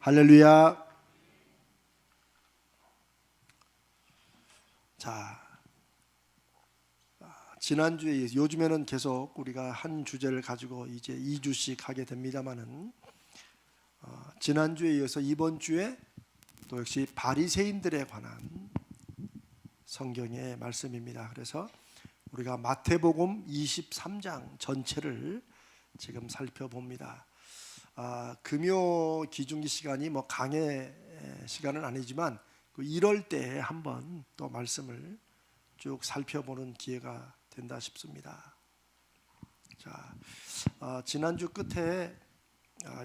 할렐루야. 자, 지난주에 요즘에는 계속 우리가 한 주제를 가지고 이제 2주씩 하게 됩니다만은 지난주에 이어서 이번 주에 또 역시 바리새인들에 관한 성경의 말씀입니다. 그래서 우리가 마태복음 23장 전체를 지금 살펴봅니다. 금요 기중기 시간이 뭐 강의 시간은 아니지만 이럴 때 한번 또 말씀을 쭉 살펴보는 기회가 된다 싶습니다. 자, 지난주 끝에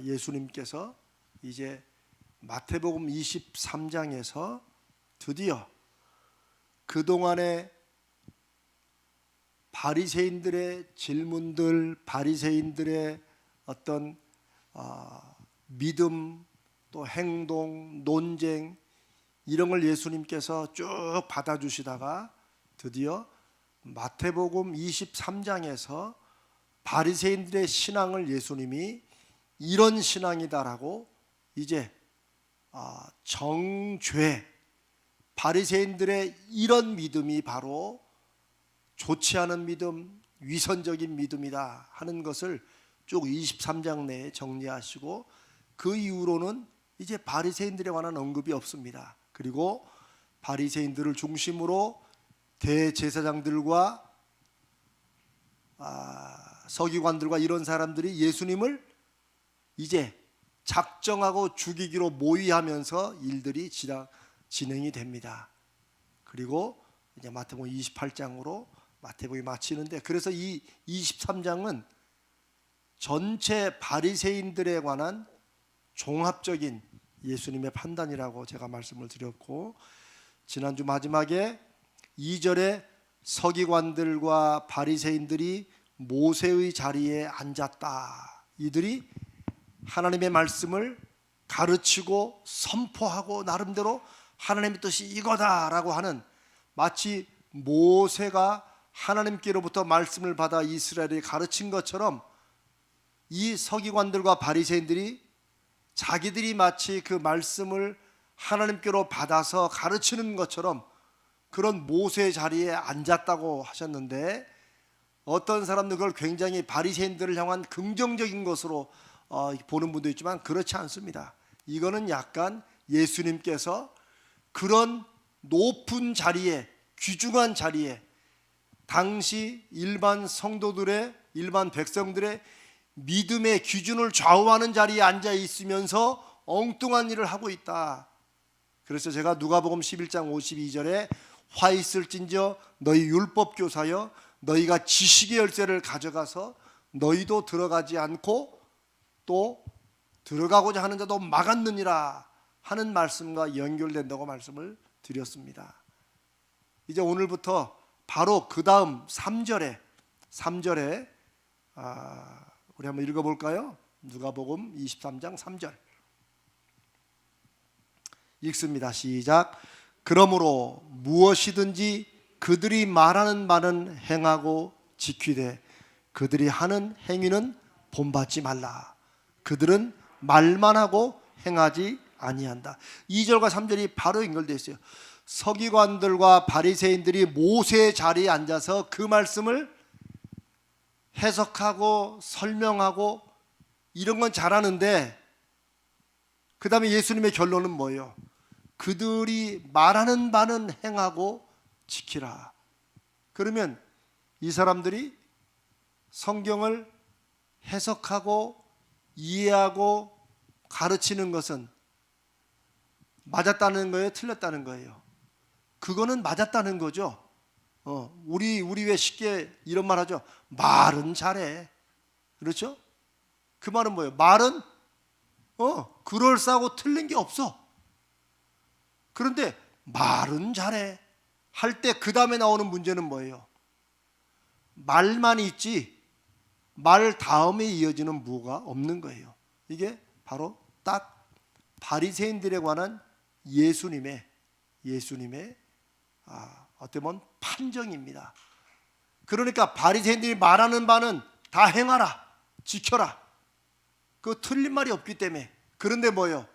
예수님께서 이제 마태복음 23장에서 드디어 그동안의 바리새인들의 질문들, 바리새인들의 어떤 믿음, 또 행동, 논쟁 이런 걸 예수님께서 쭉 받아주시다가 드디어 마태복음 23장에서 바리새인들의 신앙을 예수님이 이런 신앙이다라고 이제 정죄, 바리새인들의 이런 믿음이 바로 좋지 않은 믿음, 위선적인 믿음이다 하는 것을 쭉 23장 내에 정리하시고 그 이후로는 이제 바리새인들에 관한 언급이 없습니다. 그리고 바리새인들을 중심으로 대제사장들과 서기관들과 이런 사람들이 예수님을 이제 작정하고 죽이기로 모의하면서 일들이 진행이 됩니다. 그리고 이제 마태복음 28장으로 마태복음이 마치는데, 그래서 이 23장은 전체 바리새인들에 관한 종합적인 예수님의 판단이라고 제가 말씀을 드렸고, 지난주 마지막에 2절에 서기관들과 바리새인들이 모세의 자리에 앉았다. 이들이 하나님의 말씀을 가르치고 선포하고 나름대로 하나님의 뜻이 이거다라고 하는, 마치 모세가 하나님께로부터 말씀을 받아 이스라엘에 가르친 것처럼 이 서기관들과 바리새인들이 자기들이 마치 그 말씀을 하나님께로 받아서 가르치는 것처럼 그런 모세의 자리에 앉았다고 하셨는데, 어떤 사람들 그걸 굉장히 바리새인들을 향한 긍정적인 것으로 보는 분도 있지만 그렇지 않습니다. 이거는 약간 예수님께서 그런 높은 자리에, 귀중한 자리에 당시 일반 성도들의, 일반 백성들의 믿음의 기준을 좌우하는 자리에 앉아 있으면서 엉뚱한 일을 하고 있다. 그래서 제가 누가복음 11장 52절에 화 있을진저 너희 율법교사여, 너희가 지식의 열쇠를 가져가서 너희도 들어가지 않고 또 들어가고자 하는 자도 막았느니라 하는 말씀과 연결된다고 말씀을 드렸습니다. 이제 오늘부터 바로 그 다음 3절에 우리 한번 읽어볼까요? 누가복음 23장 3절 읽습니다. 시작. 그러므로 무엇이든지 그들이 말하는 바는 행하고 지키되 그들이 하는 행위는 본받지 말라. 그들은 말만 하고 행하지 아니한다. 2절과 3절이 바로 연결되어 있어요. 서기관들과 바리새인들이 모세의 자리에 앉아서 그 말씀을 해석하고 설명하고 이런 건 잘하는데, 그 다음에 예수님의 결론은 뭐예요? 그들이 말하는 바는 행하고 지키라. 그러면 이 사람들이 성경을 해석하고 이해하고 가르치는 것은 맞았다는 거예요? 틀렸다는 거예요? 그거는 맞았다는 거죠. 우리 왜 쉽게 이런 말 하죠? 말은 잘해. 그렇죠? 그 말은 뭐예요? 말은 그럴싸하고 틀린 게 없어. 그런데 말은 잘해 할 때 그 다음에 나오는 문제는 뭐예요? 말만 있지 말 다음에 이어지는 뭐가 없는 거예요. 이게 바로 딱 바리새인들에 관한 예수님의 어떻게 보면 판정입니다. 그러니까 바리새인들이 말하는 바는 다 행하라, 지켜라. 그 틀린 말이 없기 때문에. 그런데 뭐예요?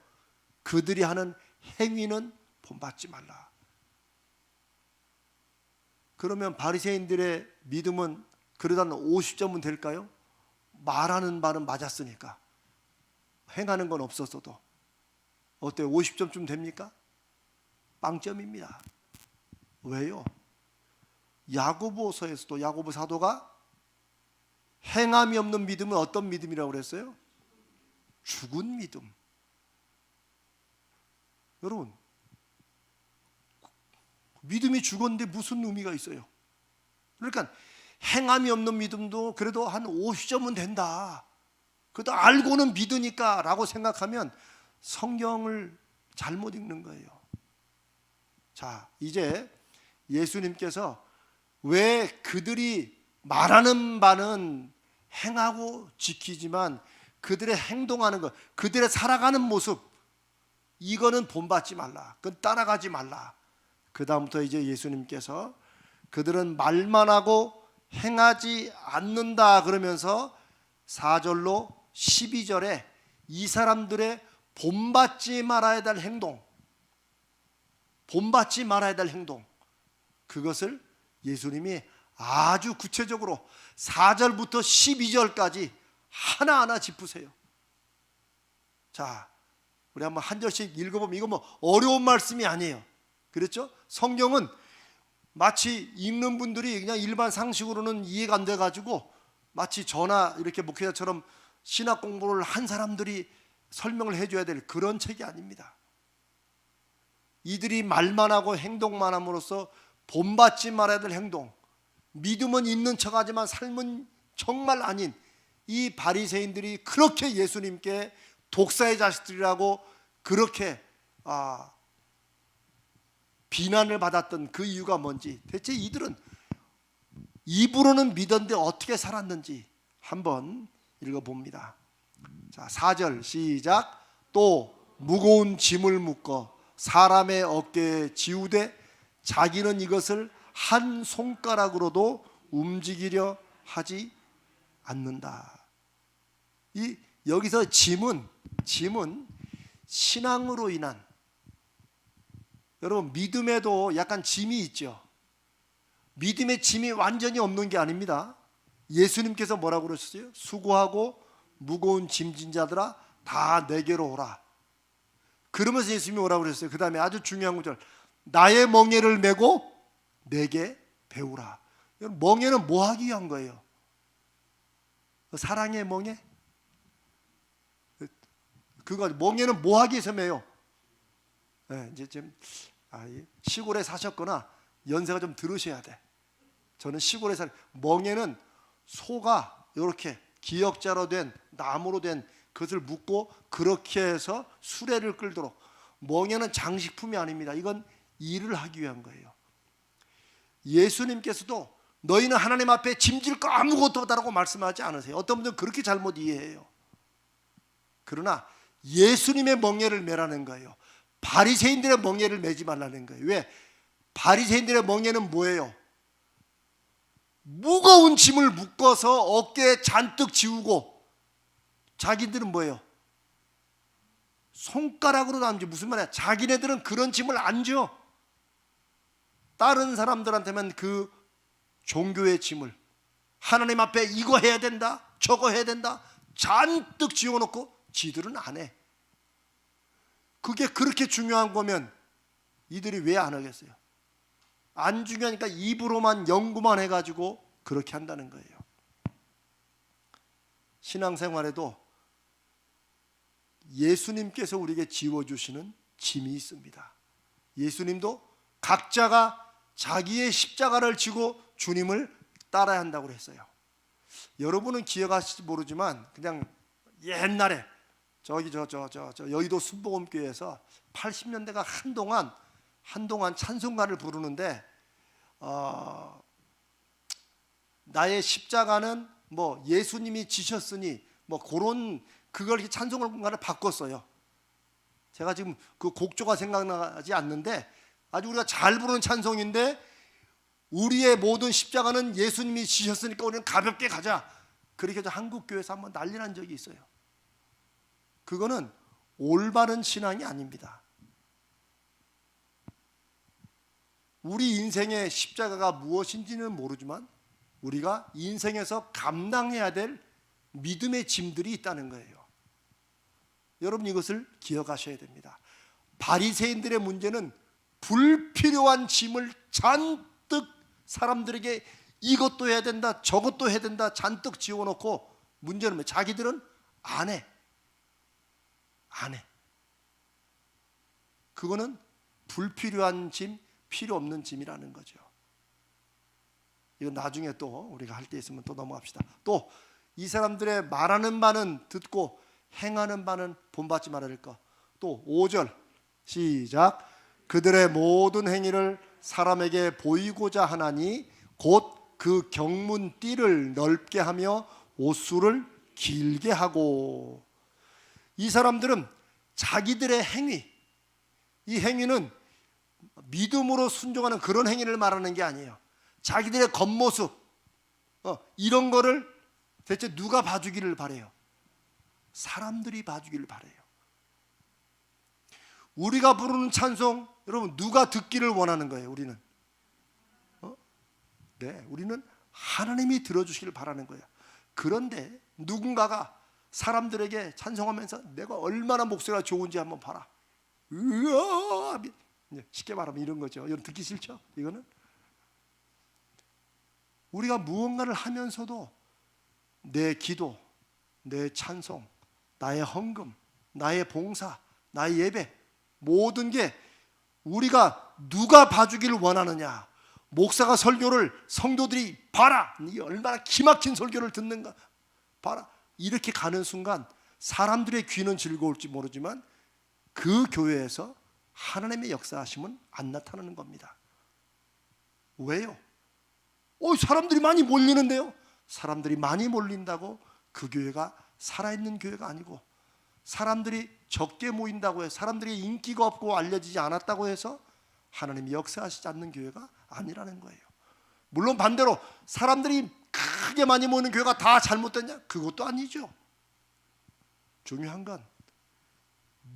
그들이 하는 행위는 본받지 말라. 그러면 바리새인들의 믿음은 그러다 50점은 될까요? 말하는 말은 맞았으니까. 행하는 건 없었어도. 어때요? 50점쯤 됩니까? 빵점입니다. 왜요? 야고보서에서도 야고보 사도가 행함이 없는 믿음은 어떤 믿음이라고 그랬어요? 죽은 믿음. 여러분, 믿음이 죽었는데 무슨 의미가 있어요? 그러니까 행함이 없는 믿음도 그래도 한 50점은 된다. 그래도 알고는 믿으니까 라고 생각하면 성경을 잘못 읽는 거예요. 자, 이제 예수님께서 왜 그들이 말하는 바는 행하고 지키지만 그들의 행동하는 것, 그들의 살아가는 모습, 이거는 본받지 말라. 그건 따라가지 말라. 그 다음부터 이제 예수님께서 그들은 말만 하고 행하지 않는다 그러면서 4절로 12절에 이 사람들의 본받지 말아야 될 행동, 본받지 말아야 될 행동, 그것을 예수님이 아주 구체적으로 4절부터 12절까지 하나하나 짚으세요. 자, 우리 한번 한 절씩 읽어보면 이거 뭐 어려운 말씀이 아니에요. 그렇죠? 성경은 마치 읽는 분들이 그냥 일반 상식으로는 이해가 안 돼가지고 마치 저나 이렇게 목회자처럼 신학 공부를 한 사람들이 설명을 해줘야 될 그런 책이 아닙니다. 이들이 말만 하고 행동만 함으로써 본받지 말아야 될 행동, 믿음은 있는 척하지만 삶은 정말 아닌 이 바리새인들이 그렇게 예수님께 독사의 자식들이라고 그렇게 비난을 받았던 그 이유가 뭔지, 대체 이들은 입으로는 믿었는데 어떻게 살았는지 한번 읽어봅니다. 자, 4절 시작. 또 무거운 짐을 묶어 사람의 어깨에 지우되 자기는 이것을 한 손가락으로도 움직이려 하지 않는다. 여기서 짐은 신앙으로 인한, 여러분 믿음에도 약간 짐이 있죠. 믿음의 짐이 완전히 없는 게 아닙니다. 예수님께서 뭐라고 그러셨어요? 수고하고 무거운 짐진 자들아 다 내게로 오라. 그러면서 예수님이 뭐라고 그랬어요? 그 다음에 아주 중요한 구절, 나의 멍에를 메고 내게 배우라. 멍에는 뭐 하기 위한 거예요? 사랑의 멍에? 그거 멍에는 뭐 하기 위해서 매요? 네, 이제 좀 시골에 사셨거나 연세가 좀 들으셔야 돼. 저는 시골에 멍에는 소가 이렇게 기역자로 된 나무로 된 그것을 묶고 그렇게 해서 수레를 끌도록. 멍에는 장식품이 아닙니다. 이건 일을 하기 위한 거예요. 예수님께서도 너희는 하나님 앞에 짐질 거 아무것도 없다라고 말씀하지 않으세요. 어떤 분들은 그렇게 잘못 이해해요. 그러나 예수님의 멍에를 매라는 거예요. 바리새인들의 멍에를 매지 말라는 거예요. 왜? 바리새인들의 멍에는 뭐예요? 무거운 짐을 묶어서 어깨에 잔뜩 지우고, 자기들은 뭐예요? 손가락으로 남지. 무슨 말이야? 자기네들은 그런 짐을 안 져. 다른 사람들한테만 그 종교의 짐을, 하나님 앞에 이거 해야 된다, 저거 해야 된다 잔뜩 지워놓고 지들은 안 해. 그게 그렇게 중요한 거면 이들이 왜 안 하겠어요? 안 중요하니까 입으로만 연구만 해가지고 그렇게 한다는 거예요. 신앙생활에도 예수님께서 우리에게 지워주시는 짐이 있습니다. 예수님도 각자가 자기의 십자가를 지고 주님을 따라야 한다고 했어요. 여러분은 기억하실지 모르지만 그냥 옛날에 저기 저 여의도 순복음교회에서 80년대가 한동안 찬송가를 부르는데 나의 십자가는 뭐 예수님이 지셨으니 뭐 그런 그걸 이렇게 찬송가를 바꿨어요. 제가 지금 그 곡조가 생각나지 않는데 아주 우리가 잘 부르는 찬송인데, 우리의 모든 십자가는 예수님이 지셨으니까 우리는 가볍게 가자. 그렇게 해서 한국 교회에서 한번 난리 난 적이 있어요. 그거는 올바른 신앙이 아닙니다. 우리 인생의 십자가가 무엇인지는 모르지만 우리가 인생에서 감당해야 될 믿음의 짐들이 있다는 거예요. 여러분 이것을 기억하셔야 됩니다. 바리새인들의 문제는 불필요한 짐을 잔뜩 사람들에게 이것도 해야 된다 저것도 해야 된다 잔뜩 지어놓고 문제는 자기들은 안 해. 그거는 불필요한 짐, 필요 없는 짐이라는 거죠. 이건 나중에 또 우리가 할 때 있으면 또 넘어갑시다. 또 이 사람들의 말하는 바는 듣고 행하는 바는 본받지 말아야 할 것. 또 5절 시작. 그들의 모든 행위를 사람에게 보이고자 하나니 곧 그 경문띠를 넓게 하며 옷수를 길게 하고. 이 사람들은 자기들의 행위, 이 행위는 믿음으로 순종하는 그런 행위를 말하는 게 아니에요. 자기들의 겉모습 이런 거를 대체 누가 봐주기를 바래요? 사람들이 봐주기를 바래요. 우리가 부르는 찬송 여러분 누가 듣기를 원하는 거예요? 우리는 우리는 하나님이 들어주시길 바라는 거예요. 그런데 누군가가 사람들에게 찬송하면서 내가 얼마나 목소리가 좋은지 한번 봐라. 으아! 쉽게 말하면 이런 거죠. 여러분 듣기 싫죠? 이거는 우리가 무언가를 하면서도 내 기도, 내 찬송, 나의 헌금, 나의 봉사, 나의 예배 모든 게 우리가 누가 봐주기를 원하느냐. 목사가 설교를 성도들이 봐라. 이게 얼마나 기막힌 설교를 듣는가. 봐라. 이렇게 가는 순간 사람들의 귀는 즐거울지 모르지만 그 교회에서 하나님의 역사하심은 안 나타나는 겁니다. 왜요? 사람들이 많이 몰리는데요. 사람들이 많이 몰린다고 그 교회가 살아있는 교회가 아니고, 사람들이 적게 모인다고 해서 사람들이 인기가 없고 알려지지 않았다고 해서 하나님이 역사하시지 않는 교회가 아니라는 거예요. 물론 반대로 사람들이 크게 많이 모이는 교회가 다 잘못됐냐? 그것도 아니죠. 중요한 건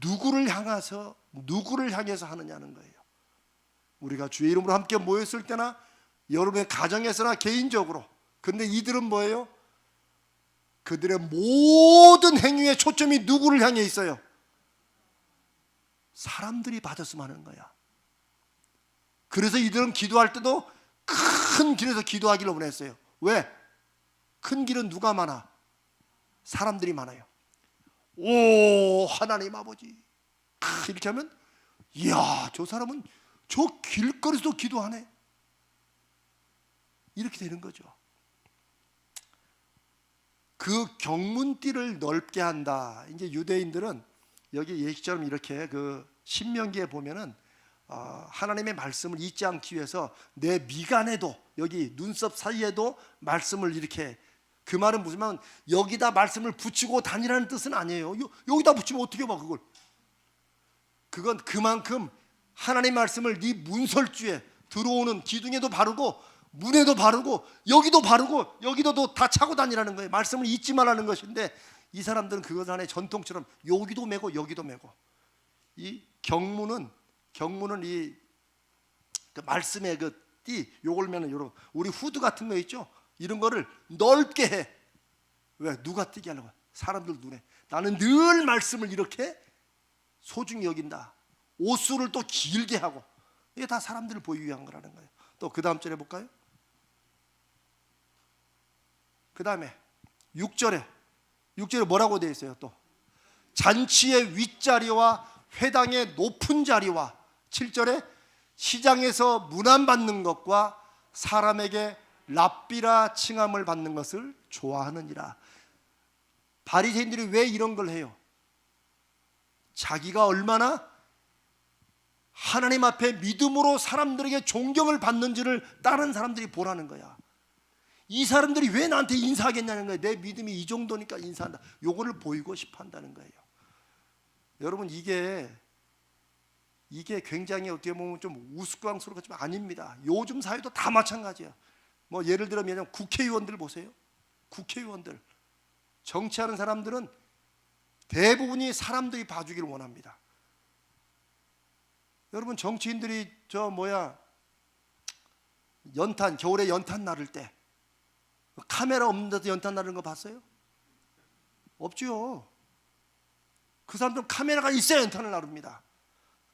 누구를 향해서 하느냐는 거예요. 우리가 주의 이름으로 함께 모였을 때나 여러분의 가정에서나 개인적으로, 근데 이들은 뭐예요? 그들의 모든 행위의 초점이 누구를 향해 있어요? 사람들이 받았으면 하는 거야. 그래서 이들은 기도할 때도 큰 길에서 기도하기를 원했어요. 왜? 큰 길은 누가 많아? 사람들이 많아요. 오 하나님 아버지 이렇게 하면 이야 저 사람은 저 길거리에서도 기도하네, 이렇게 되는 거죠. 그 경문띠를 넓게 한다. 이제 유대인들은 여기 예시처럼 이렇게 그 신명기에 보면은 하나님의 말씀을 잊지 않기 위해서 내 미간에도 여기 눈썹 사이에도 말씀을 이렇게, 그 말은 무슨 말은 여기다 말씀을 붙이고 다니라는 뜻은 아니에요. 여기다 붙이면 어떻게 봐 그걸. 그건 그만큼 하나님 말씀을 네 문설주에 들어오는 기둥에도 바르고 문에도 바르고 여기도 바르고 여기도 다 차고 다니라는 거예요. 말씀을 잊지 말라는 것인데 이 사람들은 그것 안에 전통처럼 여기도 메고 여기도 메고. 이 경문은 이 그 말씀의 그 띠 요걸 메는 요런 우리 후드 같은 거 있죠? 이런 거를 넓게 해. 왜? 누가 뛰게 하려고? 사람들 눈에. 나는 늘 말씀을 이렇게 소중히 여긴다. 옷수를 또 길게 하고. 이게 다 사람들을 보이기 위한 거라는 거예요. 또 그 다음 절에 볼까요? 그 다음에 6절에 뭐라고 되어 있어요? 또 잔치의 윗자리와 회당의 높은 자리와 7절에 시장에서 문안받는 것과 사람에게 랍비라 칭함을 받는 것을 좋아하느니라. 바리새인들이 왜 이런 걸 해요? 자기가 얼마나 하나님 앞에 믿음으로 사람들에게 존경을 받는지를 다른 사람들이 보라는 거야. 이 사람들이 왜 나한테 인사하겠냐는 거예요. 내 믿음이 이 정도니까 인사한다. 요거를 보이고 싶어 한다는 거예요. 여러분 이게 굉장히 어떻게 보면 좀 우스꽝스럽지만 아닙니다. 요즘 사회도 다 마찬가지예요. 뭐 예를 들면 국회의원들 보세요. 국회의원들 정치하는 사람들은 대부분이 사람들이 봐주기를 원합니다. 여러분, 정치인들이 겨울에 연탄 나를 때 카메라 없는 데서 연탄 나르는 거 봤어요? 없죠. 그 사람들은 카메라가 있어야 연탄을 나릅니다.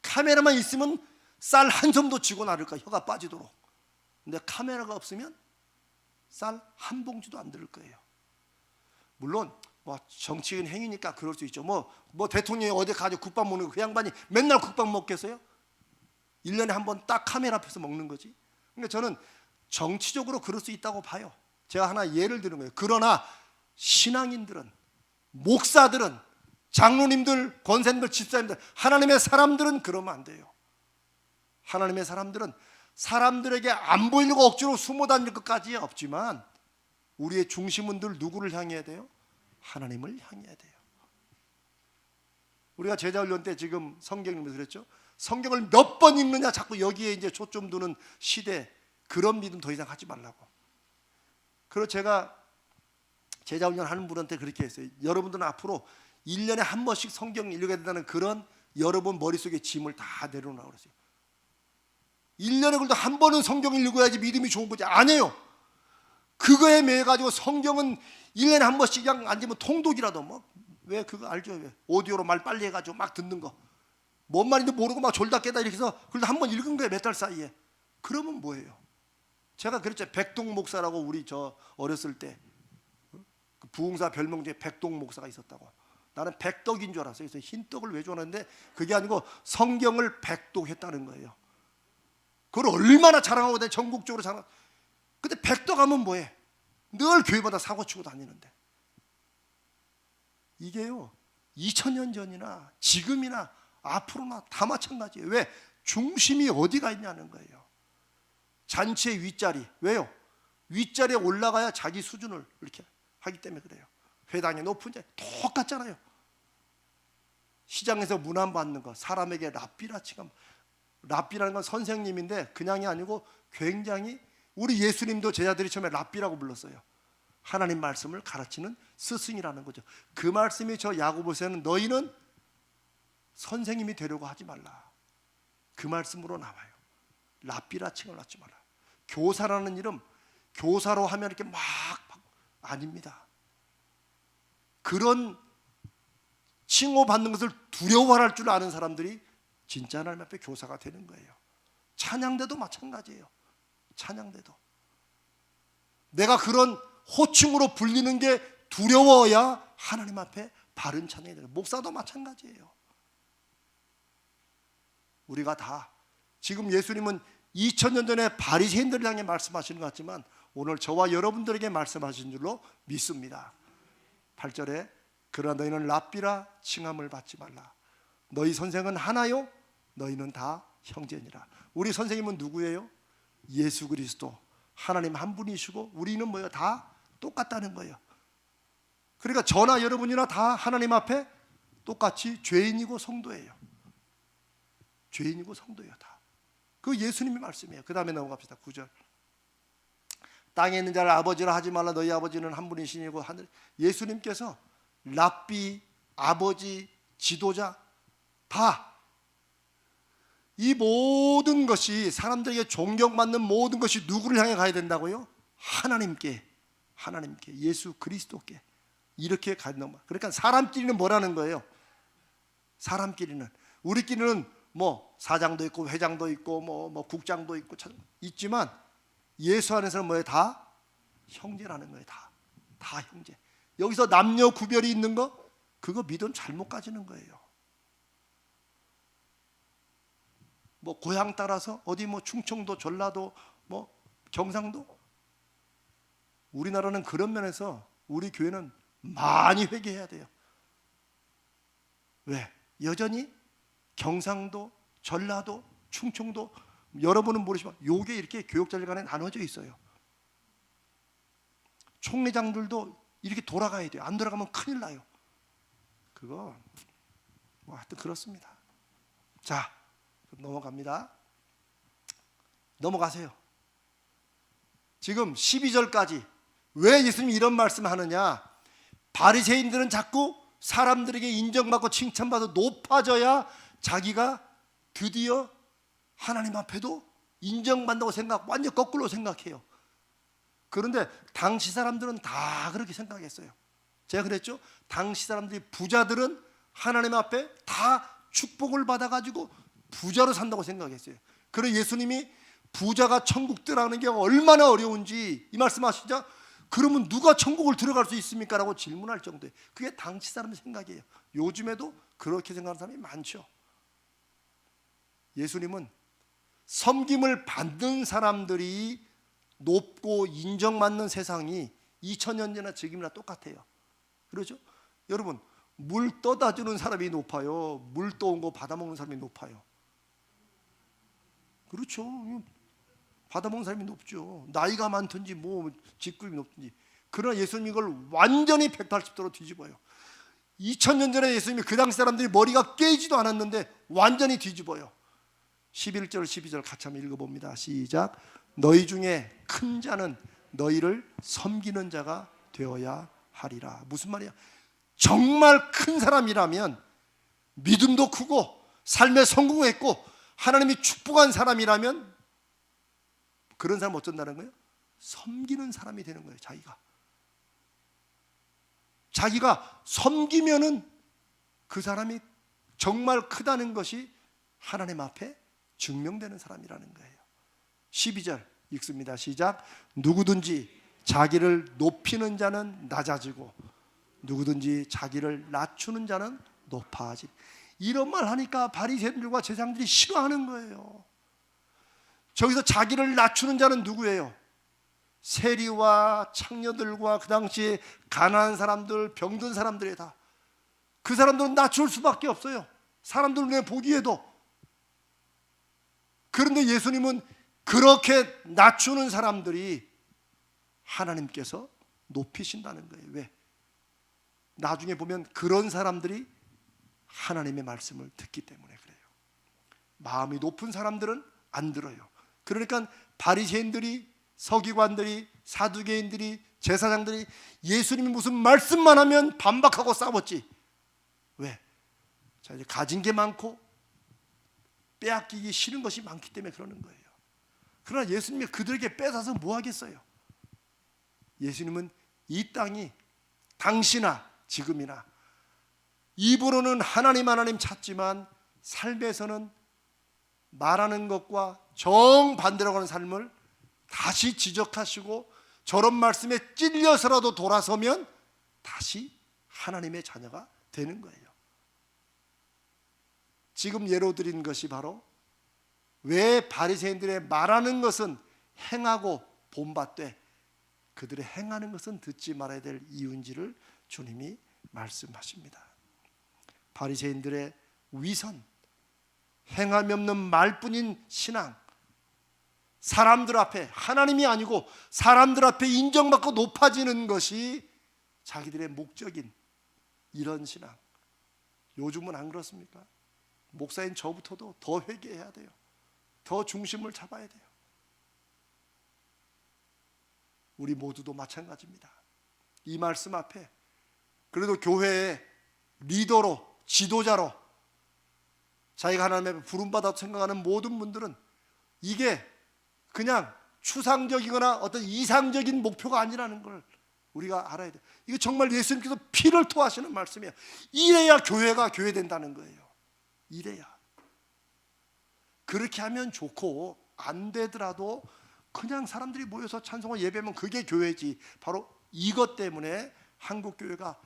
카메라만 있으면 쌀 한 점도 쥐고 나를까, 혀가 빠지도록. 근데 카메라가 없으면 쌀 한 봉지도 안 들을 거예요. 물론 정치인 행위니까 그럴 수 있죠. 대통령이 어디 가지고 국밥 먹는 거, 그 양반이 맨날 국밥 먹겠어요? 1년에 한 번 딱 카메라 앞에서 먹는 거지. 그러니까 저는 정치적으로 그럴 수 있다고 봐요. 제가 하나 예를 드는 거예요. 그러나 신앙인들은, 목사들은, 장로님들, 권사님들, 집사님들, 하나님의 사람들은 그러면 안 돼요. 하나님의 사람들은 사람들에게 안 보이려고 억지로 숨어 다닐 것까지 없지만 우리의 중심은 늘 누구를 향해야 돼요? 하나님을 향해야 돼요. 우리가 제자훈련 때 지금 성경 읽으면서 그랬죠. 성경을 몇 번 읽느냐, 자꾸 여기에 이제 초점 두는 시대, 그런 믿음 더 이상 하지 말라고. 그리고 제가 제자훈련 하는 분한테 그렇게 했어요. 여러분들은 앞으로 1년에 한 번씩 성경 읽어야 된다는 그런 여러분 머릿속에 짐을 다 내려놓으라고 그랬어요. 1년에 그래도 한 번은 성경을 읽어야지 믿음이 좋은 거지. 아니에요. 그거에 매여 가지고 성경은 1년에 한 번씩 그냥 앉으면 통독이라도 왜 그거 알죠? 왜 오디오로 말 빨리 해가지고 막 듣는 거, 뭔 말인지 모르고 막 졸다 깨다 이렇게 해서 그래도 한 번 읽은 거예요, 몇 달 사이에. 그러면 뭐예요? 제가 그랬죠. 백동 목사라고, 우리 어렸을 때 그 부흥사 별명 중에 백동 목사가 있었다고. 나는 백덕인 줄 알았어요. 그래서 흰 떡을 왜 좋아하는데 그게 아니고 성경을 백독했다는 거예요. 그걸 얼마나 자랑하고 다니, 전국적으로 자랑. 근데 백덕하면 뭐해? 늘 교회마다 사고치고 다니는데. 이게요, 2000년 전이나 지금이나 앞으로나 다 마찬가지예요. 왜? 중심이 어디가 있냐는 거예요. 잔치의 윗자리. 왜요? 윗자리에 올라가야 자기 수준을 이렇게 하기 때문에 그래요. 회당의 높은 자리 똑같잖아요. 시장에서 문안 받는 거, 사람에게 랍비라 칭함. 랍비라는 건 선생님인데 그냥이 아니고 굉장히, 우리 예수님도 제자들이 처음에 랍비라고 불렀어요. 하나님 말씀을 가르치는 스승이라는 거죠. 그 말씀이 저 야고보서에는 너희는 선생님이 되려고 하지 말라, 그 말씀으로 나와요. 랍비라 칭을 하지 마라. 교사라는 이름, 교사로 하면 이렇게 막 아닙니다. 그런 칭호받는 것을 두려워할 줄 아는 사람들이 진짜 하나님 앞에 교사가 되는 거예요. 찬양대도 마찬가지예요. 찬양대도 내가 그런 호칭으로 불리는 게 두려워야 하나님 앞에 바른 찬양이 돼요. 목사도 마찬가지예요. 우리가 다 지금 예수님은 2000년 전에 바리새인들을 향해 말씀하시는 것 같지만 오늘 저와 여러분들에게 말씀하신 줄로 믿습니다. 8절에 그러나 너희는 랍비라 칭함을 받지 말라. 너희 선생은 하나요? 너희는 다 형제니라. 우리 선생님은 누구예요? 예수 그리스도, 하나님 한 분이시고 우리는 뭐예요? 다 똑같다는 거예요. 그러니까 저나 여러분이나 다 하나님 앞에 똑같이 죄인이고 성도예요. 죄인이고 성도예요. 다. 그 예수님의 말씀이에요. 그 다음에 넘어갑시다. 9절. 땅에 있는 자를 아버지라 하지 말라. 너희 아버지는 한 분이시니고 하늘. 예수님께서 랍비, 아버지, 지도자 다 이 모든 것이, 사람들에게 존경받는 모든 것이 누구를 향해 가야 된다고요? 하나님께, 예수 그리스도께 이렇게 가는 거. 그러니까 사람끼리는 뭐라는 거예요? 사람끼리는, 우리끼리는 사장도 있고 회장도 있고 국장도 있고 있지만 예수 안에서는 뭐예요? 다 형제라는 거예요. 다 형제. 여기서 남녀 구별이 있는 거, 그거 믿음 잘못 가지는 거예요. 고향 따라서 어디 충청도, 전라도, 경상도, 우리나라는 그런 면에서 우리 교회는 많이 회개해야 돼요. 왜? 여전히 경상도, 전라도, 충청도, 여러분은 모르시지만 요게 이렇게 교역자들 간에 나눠져 있어요. 총회장들도 이렇게 돌아가야 돼요. 안 돌아가면 큰일 나요. 그거 하여튼 그렇습니다. 자, 넘어갑니다. 넘어가세요. 지금 12절까지 왜 예수님이 이런 말씀을 하느냐? 바리새인들은 자꾸 사람들에게 인정받고 칭찬받아 높아져야 자기가 드디어 하나님 앞에도 인정받는다고 완전 거꾸로 생각해요. 그런데 당시 사람들은 다 그렇게 생각했어요. 제가 그랬죠. 당시 사람들이, 부자들은 하나님 앞에 다 축복을 받아가지고 부자로 산다고 생각했어요. 그래서 예수님이 부자가 천국 들어가는 게 얼마나 어려운지 이 말씀하시자, 그러면 누가 천국을 들어갈 수 있습니까? 라고 질문할 정도예요. 그게 당시 사람의 생각이에요. 요즘에도 그렇게 생각하는 사람이 많죠. 예수님은 섬김을 받는 사람들이 높고 인정받는 세상이 2000년 전이나 지금이나 똑같아요. 그렇죠? 여러분, 물 떠다 주는 사람이 높아요, 물 떠온 거 받아먹는 사람이 높아요? 그렇죠. 받아먹는 사람이 높죠. 나이가 많든지 뭐 직급이 높든지. 그러나 예수님이 이걸 완전히 180도로 뒤집어요. 2000년 전에 예수님이 그 당시 사람들이 머리가 깨지도 않았는데 완전히 뒤집어요. 11절 12절 같이 한번 읽어봅니다. 시작. 너희 중에 큰 자는 너희를 섬기는 자가 되어야 하리라. 무슨 말이야? 정말 큰 사람이라면, 믿음도 크고 삶에 성공했고 하나님이 축복한 사람이라면, 그런 사람 어쩐다는 거예요? 섬기는 사람이 되는 거예요. 자기가 섬기면은 그 사람이 정말 크다는 것이 하나님 앞에 증명되는 사람이라는 거예요. 12절 읽습니다. 시작. 누구든지 자기를 높이는 자는 낮아지고 누구든지 자기를 낮추는 자는 높아지리. 이런 말 하니까 바리새인들과 제사장들이 싫어하는 거예요. 저기서 자기를 낮추는 자는 누구예요? 세리와 창녀들과 그 당시에 가난한 사람들, 병든 사람들이다. 그 사람들은 낮출 수밖에 없어요, 사람들 눈에 보기에도. 그런데 예수님은 그렇게 낮추는 사람들이 하나님께서 높이신다는 거예요. 왜? 나중에 보면 그런 사람들이 하나님의 말씀을 듣기 때문에 그래요. 마음이 높은 사람들은 안 들어요. 그러니까 바리새인들이, 서기관들이, 사두개인들이, 제사장들이 예수님이 무슨 말씀만 하면 반박하고 싸웠지. 왜? 자, 이제 가진 게 많고 빼앗기기 싫은 것이 많기 때문에 그러는 거예요. 그러나 예수님이 그들에게 뺏어서 뭐 하겠어요? 예수님은 이 땅이 당시나 지금이나 입으로는 하나님 찾지만 삶에서는 말하는 것과 정반대로 가는 삶을 다시 지적하시고, 저런 말씀에 찔려서라도 돌아서면 다시 하나님의 자녀가 되는 거예요. 지금 예로 드린 것이 바로 왜 바리새인들의 말하는 것은 행하고 본받되 그들의 행하는 것은 듣지 말아야 될 이유인지를 주님이 말씀하십니다. 바리새인들의 위선, 행함이 없는 말뿐인 신앙, 사람들 앞에, 하나님이 아니고 사람들 앞에 인정받고 높아지는 것이 자기들의 목적인 이런 신앙. 요즘은 안 그렇습니까? 목사인 저부터도 더 회개해야 돼요. 더 중심을 잡아야 돼요. 우리 모두도 마찬가지입니다. 이 말씀 앞에 그래도 교회의 리더로, 지도자로 자기가 하나님의 부름받아 생각하는 모든 분들은 이게 그냥 추상적이거나 어떤 이상적인 목표가 아니라는 걸 우리가 알아야 돼요. 이거 정말 예수님께서 피를 토하시는 말씀이에요. 이래야 교회가 교회 된다는 거예요. 이래야. 그렇게 하면 좋고, 안 되더라도 그냥 사람들이 모여서 찬송을 예배하면 그게 교회지. 바로 이것 때문에 한국 교회가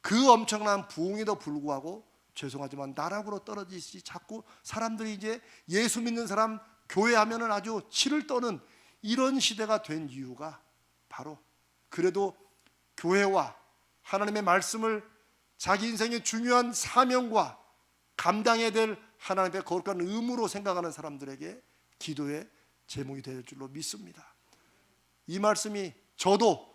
그 엄청난 부흥에도 불구하고, 죄송하지만 나락으로 떨어지시, 자꾸 사람들이 이제 예수 믿는 사람 교회하면은 아주 치를 떠는 이런 시대가 된 이유가 바로, 그래도 교회와 하나님의 말씀을 자기 인생의 중요한 사명과 감당해야 될 하나님의 거룩한 의무로 생각하는 사람들에게 기도의 제목이 될 줄로 믿습니다. 이 말씀이 저도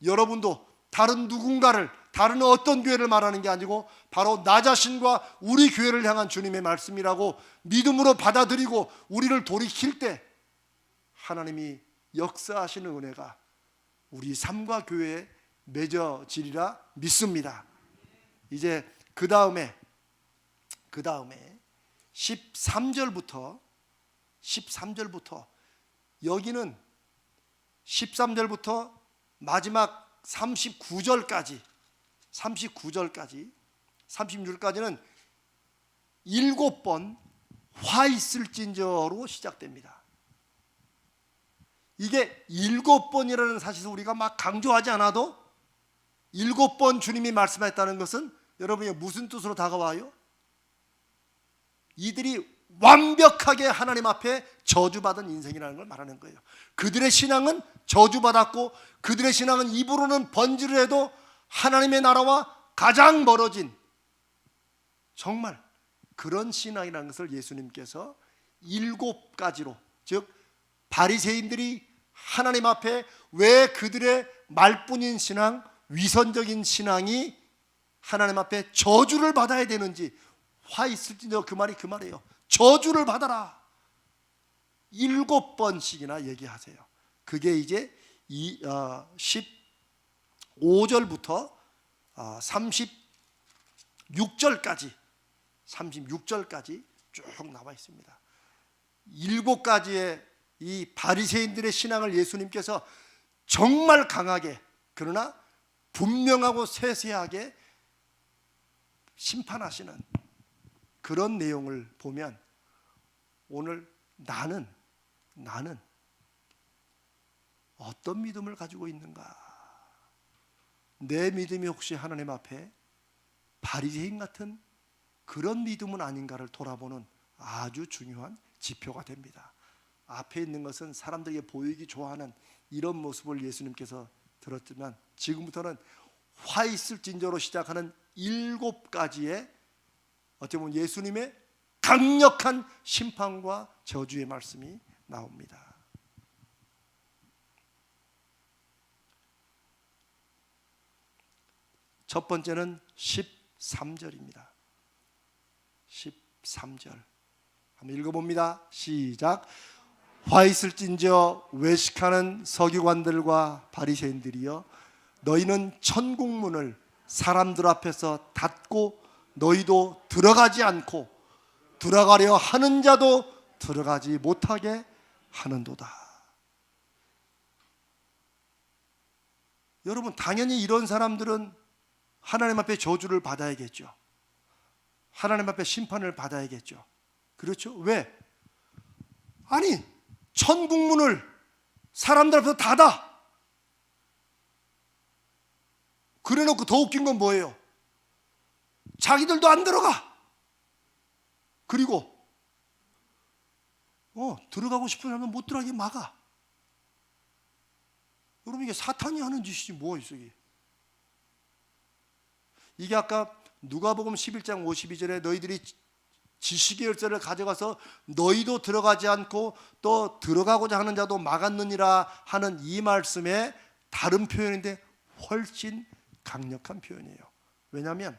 여러분도 다른 누군가를, 다른 어떤 교회를 말하는 게 아니고 바로 나 자신과 우리 교회를 향한 주님의 말씀이라고 믿음으로 받아들이고 우리를 돌이킬 때 하나님이 역사하시는 은혜가 우리 삶과 교회에 맺어지리라 믿습니다. 이제 그 다음에 13절부터 여기는 13절부터 마지막 39절까지는 7번 화 있을진저로 시작됩니다. 이게 7번이라는 사실을 우리가 막 강조하지 않아도 7번 주님이 말씀했다는 것은 여러분이 무슨 뜻으로 다가와요? 이들이 완벽하게 하나님 앞에 저주받은 인생이라는 걸 말하는 거예요. 그들의 신앙은 저주받았고 그들의 신앙은 입으로는 번지를 해도 하나님의 나라와 가장 멀어진 정말 그런 신앙이라는 것을 예수님께서 7가지로, 즉 바리새인들이 하나님 앞에 왜 그들의 말뿐인 신앙, 위선적인 신앙이 하나님 앞에 저주를 받아야 되는지, 화 있을지도 그 말이에요. 저주를 받아라 7번씩이나 얘기하세요. 그게 이제 15절부터 36절까지 쭉 나와 있습니다. 7가지의 이 바리새인들의 신앙을 예수님께서 정말 강하게, 그러나 분명하고 세세하게 심판하시는 그런 내용을 보면 오늘 나는 어떤 믿음을 가지고 있는가? 내 믿음이 혹시 하나님 앞에 바리새인 같은 그런 믿음은 아닌가를 돌아보는 아주 중요한 지표가 됩니다. 앞에 있는 것은 사람들에게 보이기 좋아하는 이런 모습을 예수님께서 들었지만, 지금부터는 화 있을진저로 시작하는 7가지의 어떻게 보면 예수님의 강력한 심판과 저주의 말씀이 나옵니다. 첫 번째는 13절입니다. 13절 한번 읽어봅니다. 시작. 화 있을진저 외식하는 서기관들과 바리새인들이여, 너희는 천국문을 사람들 앞에서 닫고 너희도 들어가지 않고 들어가려 하는 자도 들어가지 못하게 하는도다. 여러분, 당연히 이런 사람들은 하나님 앞에 저주를 받아야겠죠. 하나님 앞에 심판을 받아야겠죠. 그렇죠? 왜? 아니, 천국문을 사람들 앞에서 닫아. 그래놓고 더 웃긴 건 뭐예요? 자기들도 안 들어가. 그리고 들어가고 싶은 사람은 못 들어가게 막아. 여러분, 이게 사탄이 하는 짓이지 뭐 있어 이게. 이게 아까 누가복음 11장 52절에 너희들이 지식의 열쇠를 가져가서 너희도 들어가지 않고 또 들어가고자 하는 자도 막았느니라 하는 이 말씀의 다른 표현인데 훨씬 강력한 표현이에요. 왜냐하면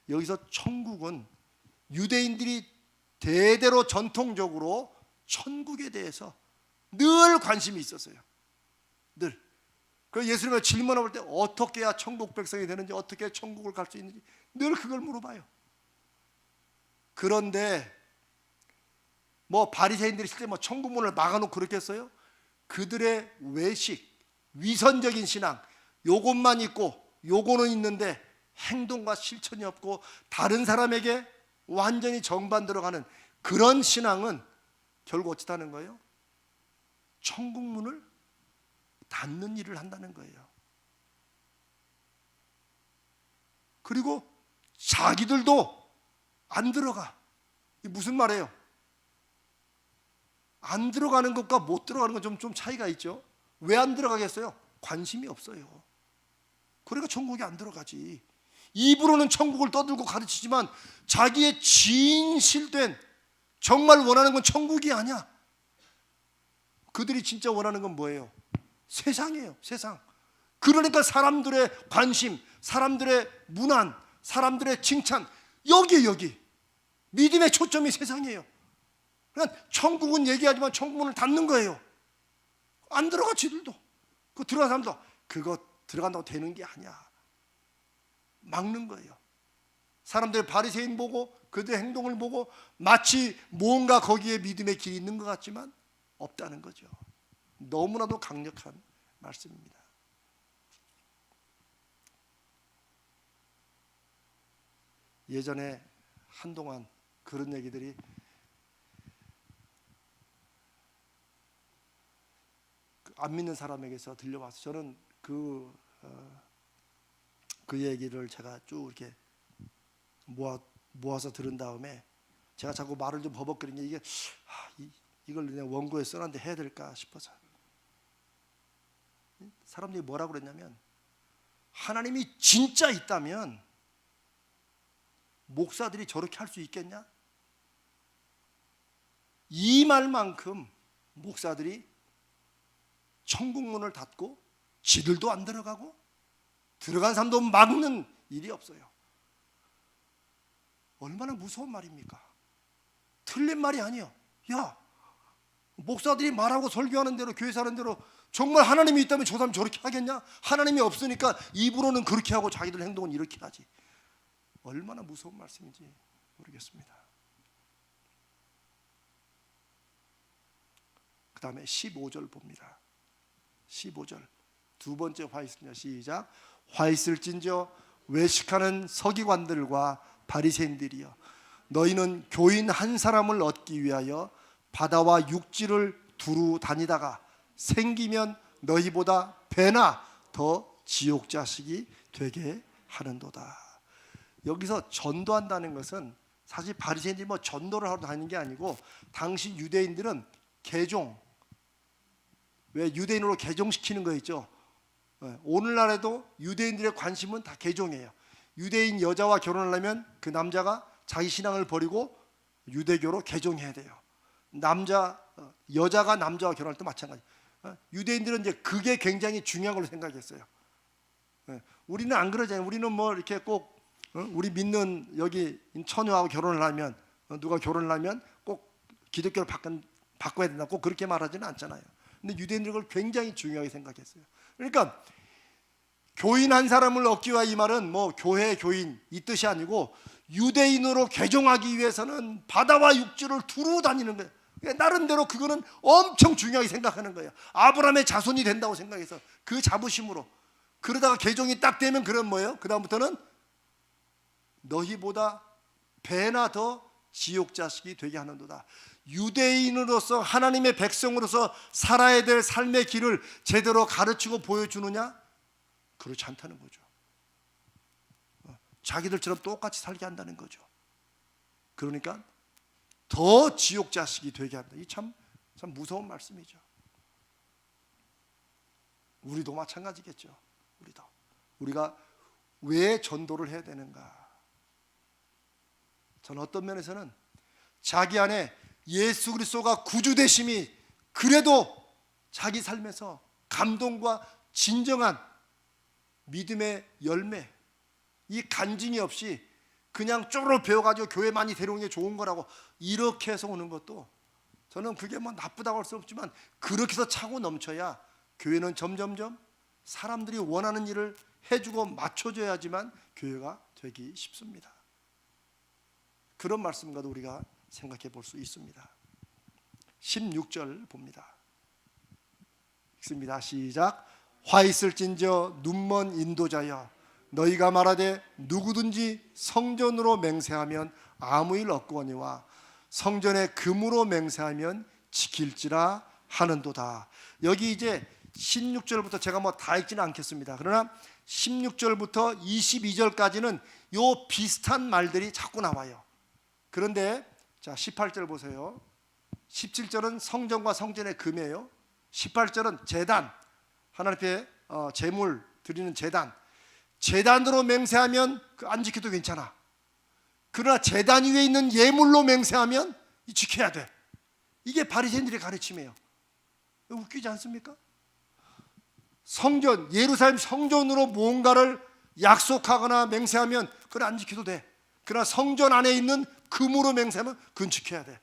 여기서 천국은 유대인들이 대대로 전통적으로 천국에 대해서 늘 관심이 있었어요. 늘. 그래서 예수님을 질문해 볼 때 어떻게 해야 천국 백성이 되는지, 어떻게 해야 천국을 갈 수 있는지 늘 그걸 물어봐요. 그런데 바리새인들이 실제 천국문을 막아놓고 그렇겠어요? 그들의 외식, 위선적인 신앙, 요것만 있고 요거는 있는데 행동과 실천이 없고 다른 사람에게 완전히 정반대로 가는 그런 신앙은 결국 어찌다는 거예요? 천국문을 닫는 일을 한다는 거예요. 그리고 자기들도 안 들어가. 이게 무슨 말이에요? 안 들어가는 것과 못 들어가는 건 좀 차이가 있죠. 왜 안 들어가겠어요? 관심이 없어요. 그러니까 천국에 안 들어가지. 입으로는 천국을 떠들고 가르치지만 자기의 진실된 정말 원하는 건 천국이 아니야. 그들이 진짜 원하는 건 뭐예요? 세상이에요. 세상. 그러니까 사람들의 관심, 사람들의 문안, 사람들의 칭찬, 여기 믿음의 초점이 세상이에요. 그러니까 천국은 얘기하지만 천국문을 닫는 거예요. 안 들어가. 지들도 그 들어간 사람도 그거 들어간다고 되는 게 아니야. 막는 거예요. 사람들의 바리새인 보고 그들의 행동을 보고 마치 뭔가 거기에 믿음의 길이 있는 것 같지만 없다는 거죠. 너무나도 강력한 말씀입니다. 예전에 한동안 그런 얘기들이 안 믿는 사람에게서 들려와서 저는 그 얘기를 제가 쭉 이렇게 모아서 들은 다음에 제가 자꾸 말을 좀 버벅거리는 게 이걸 그냥 원고에 써놨는데 해야 될까 싶어서 사람들이 뭐라고 그랬냐면 하나님이 진짜 있다면 목사들이 저렇게 할 수 있겠냐? 이 말만큼 목사들이 천국문을 닫고 지들도 안 들어가고 들어간 사람도 막는 일이 없어요. 얼마나 무서운 말입니까? 틀린 말이 아니에요. 야, 목사들이 말하고 설교하는 대로 교회 사는 대로 정말 하나님이 있다면 저 사람 저렇게 하겠냐? 하나님이 없으니까 입으로는 그렇게 하고 자기들 행동은 이렇게 하지. 얼마나 무서운 말씀인지 모르겠습니다. 그 다음에 15절 봅니다. 15절 두 번째 화 있습니다. 시작. 화 있을진저 외식하는 서기관들과 바리새인들이여, 너희는 교인 한 사람을 얻기 위하여 바다와 육지를 두루 다니다가 생기면 너희보다 배나 더 지옥 자식이 되게 하는도다. 여기서 전도한다는 것은 사실 바리새인들이 뭐 전도를 하러 다니는 게 아니고 당시 유대인들은 개종, 왜 유대인으로 개종시키는 거 있죠. 오늘날에도 유대인들의 관심은 다 개종이에요. 유대인 여자와 결혼하려면 그 남자가 자기 신앙을 버리고 유대교로 개종해야 돼요. 여자가 남자와 결혼할 때 마찬가지. 유대인들은 이제 그게 굉장히 중요한 걸로 생각했어요. 우리는 안 그러잖아요. 우리는 뭐 이렇게 꼭 우리 믿는 여기 처녀하고 결혼을 하면 누가 결혼을 하면 꼭 기독교를 바꿔야 된다 꼭 그렇게 말하지는 않잖아요. 근데 유대인들은 그걸 굉장히 중요하게 생각했어요. 그러니까 교인 한 사람을 얻기 위하 이 말은 뭐 교회 교인 이 뜻이 아니고 유대인으로 개종하기 위해서는 바다와 육지를 두루 다니는 거예요. 나름대로 그거는 엄청 중요하게 생각하는 거예요. 아브라함의 자손이 된다고 생각해서 그 자부심으로 그러다가 개종이 딱 되면 그런 뭐예요? 그 다음부터는 너희보다 배나 더 지옥 자식이 되게 하는도다. 유대인으로서 하나님의 백성으로서 살아야 될 삶의 길을 제대로 가르치고 보여주느냐? 그렇지 않다는 거죠. 자기들처럼 똑같이 살게 한다는 거죠. 그러니까 더 지옥 자식이 되게 한다. 이 참 무서운 말씀이죠. 우리도 마찬가지겠죠. 우리가 왜 전도를 해야 되는가? 저는 어떤 면에서는 자기 안에 예수 그리스도가 구주 되심이 그래도 자기 삶에서 감동과 진정한 믿음의 열매, 이 간증이 없이 그냥 쪼르르 배워가지고 교회 많이 데려오는 게 좋은 거라고 이렇게 해서 오는 것도 저는 그게 뭐 나쁘다고 할 수 없지만 그렇게 해서 차고 넘쳐야 교회는 점점점 사람들이 원하는 일을 해주고 맞춰줘야지만 교회가 되기 쉽습니다. 그런 말씀과도 우리가 생각해 볼 수 있습니다. 16절 봅니다. 읽습니다. 시작. 화 있을진저 눈먼 인도자여, 너희가 말하되 누구든지 성전으로 맹세하면 아무 일 없거니와 성전의 금으로 맹세하면 지킬지라 하는도다. 여기 이제 16절부터 제가 뭐 다 읽지는 않겠습니다. 그러나 16절부터 22절까지는 요 비슷한 말들이 자꾸 나와요. 그런데 자 18절 보세요. 17절은 성전과 성전의 금이에요. 18절은 제단, 하나님 앞에 제물 드리는 제단, 제단으로 맹세하면 안 지켜도 괜찮아. 그러나 제단 위에 있는 예물로 맹세하면 지켜야 돼. 이게 바리새인들의 가르침이에요. 웃기지 않습니까? 성전, 예루살렘 성전으로 뭔가를 약속하거나 맹세하면 그건 안 지켜도 돼. 그러나 성전 안에 있는 금으로 맹세하면 그건 지켜야 돼.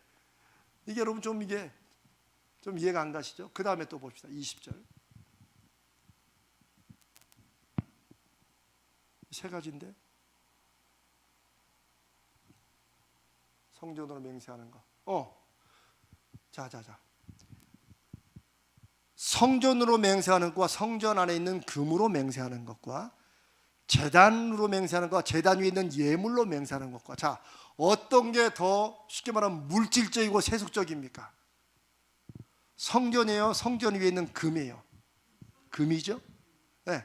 이게 여러분 좀 이해가 안 가시죠? 그 다음에 또 봅시다. 20절. 세 가지인데 성전으로 맹세하는 거. 자. 성전으로 맹세하는 것과 성전 안에 있는 금으로 맹세하는 것과 제단으로 맹세하는 것과 제단 위에 있는 예물로 맹세하는 것과, 자, 어떤 게 더 쉽게 말하면 물질적이고 세속적입니까? 성전이에요? 성전 위에 있는 금이에요? 금이죠? 네.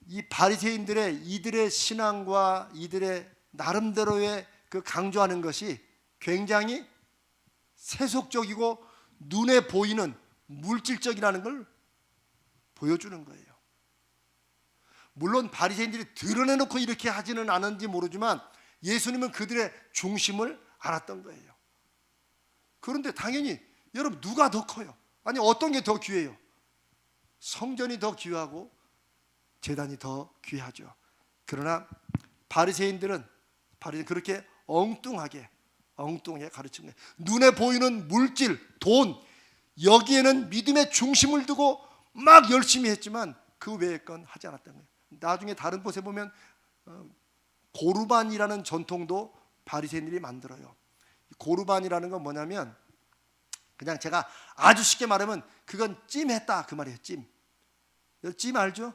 이 바리새인들의 이들의 신앙과 이들의 나름대로의 그 강조하는 것이 굉장히 세속적이고 눈에 보이는 물질적이라는 걸 보여주는 거예요. 물론 바리새인들이 드러내놓고 이렇게 하지는 않은지 모르지만 예수님은 그들의 중심을 알았던 거예요. 그런데 당연히 여러분, 누가 더 커요? 아니, 어떤 게 더 귀해요? 성전이 더 귀하고 제단이 더 귀하죠. 그러나 바리새인들은 그렇게 엉뚱하게 가르친 거예요. 눈에 보이는 물질, 돈, 여기에는 믿음의 중심을 두고 막 열심히 했지만 그 외의 건 하지 않았던 거예요. 나중에 다른 곳에 보면 고르반이라는 전통도 바리새인들이 만들어요. 고르반이라는 건 뭐냐면, 그냥 제가 아주 쉽게 말하면 그건 찜했다 그 말이에요. 찜 알죠?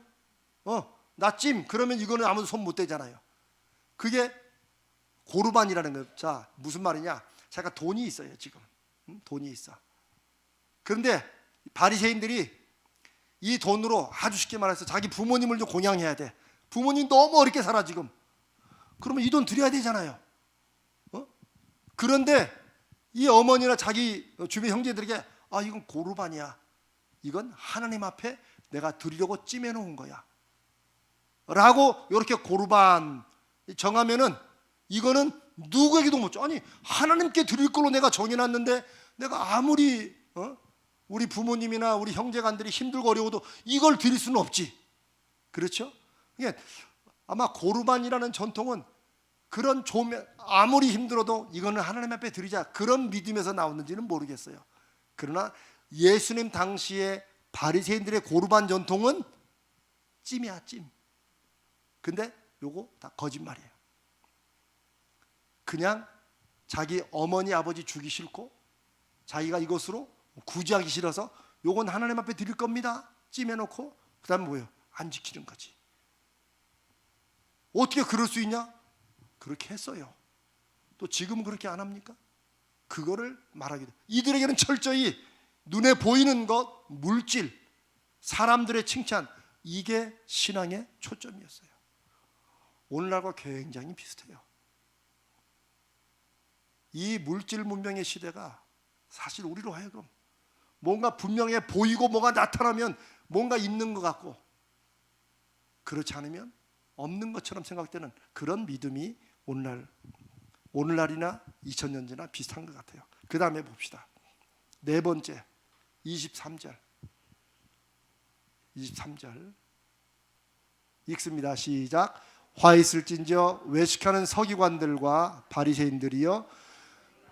나 찜. 그러면 이거는 아무도 손 못 대잖아요. 그게 고르반이라는 거예요. 자, 무슨 말이냐? 제가 돈이 있어요, 지금. 돈이 있어. 그런데 바리새인들이 이 돈으로 아주 쉽게 말해서 자기 부모님을 좀 공양해야 돼. 부모님 너무 어렵게 살아 지금. 그러면 이 돈 드려야 되잖아요. 그런데 이 어머니나 자기 주변 형제들에게, 이건 고르반이야. 이건 하나님 앞에 내가 드리려고 찜해 놓은 거야 라고 이렇게 고르반 정하면은 이거는 누구에게도 못 줘. 아니, 하나님께 드릴 걸로 내가 정해놨는데 내가 아무리 우리 부모님이나 우리 형제간들이 힘들고 어려워도 이걸 드릴 수는 없지. 그렇죠? 그러니까 아마 고르반이라는 전통은 그런 아무리 힘들어도 이거는 하나님 앞에 드리자, 그런 믿음에서 나왔는지는 모르겠어요. 그러나 예수님 당시에 바리새인들의 고르반 전통은 찜이야, 찜. 근데 요거 다 거짓말이에요. 그냥 자기 어머니 아버지 주기 싫고 자기가 이것으로 구제하기 싫어서 요건 하나님 앞에 드릴 겁니다 찜해놓고 그 다음에 뭐예요? 안 지키는 거지. 어떻게 그럴 수 있냐? 그렇게 했어요. 또 지금은 그렇게 안 합니까? 그거를 말하게 돼. 이들에게는 철저히 눈에 보이는 것, 물질, 사람들의 칭찬, 이게 신앙의 초점이었어요. 오늘날과 굉장히 비슷해요. 이 물질 문명의 시대가 사실 우리로 하여금 뭔가 분명해 보이고 뭐가 나타나면 뭔가 있는 것 같고, 그렇지 않으면 없는 것처럼 생각되는 그런 믿음이 오늘날이나 2000년 전이나 비슷한 것 같아요. 그 다음에 봅시다. 네 번째, 23절 읽습니다. 시작. 화 있을진저 외식하는 서기관들과 바리새인들이여,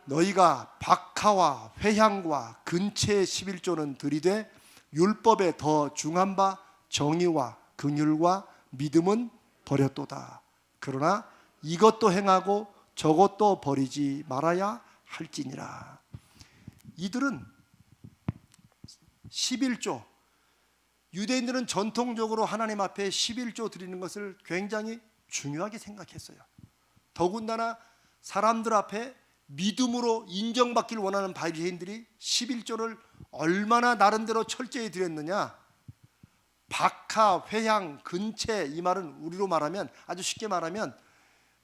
너희가 박하와 회향과 근체의 11조는 들이되 율법에 더 중한 바 정의와 긍휼과 믿음은 버렸도다. 그러나 이것도 행하고 저것도 버리지 말아야 할지니라. 이들은 11조, 유대인들은 전통적으로 하나님 앞에 11조 드리는 것을 굉장히 중요하게 생각했어요. 더군다나 사람들 앞에 믿음으로 인정받기를 원하는 바리새인들이 11조를 얼마나 나름대로 철저히 드렸느냐. 박하, 회향, 근체, 이 말은 우리로 말하면, 아주 쉽게 말하면,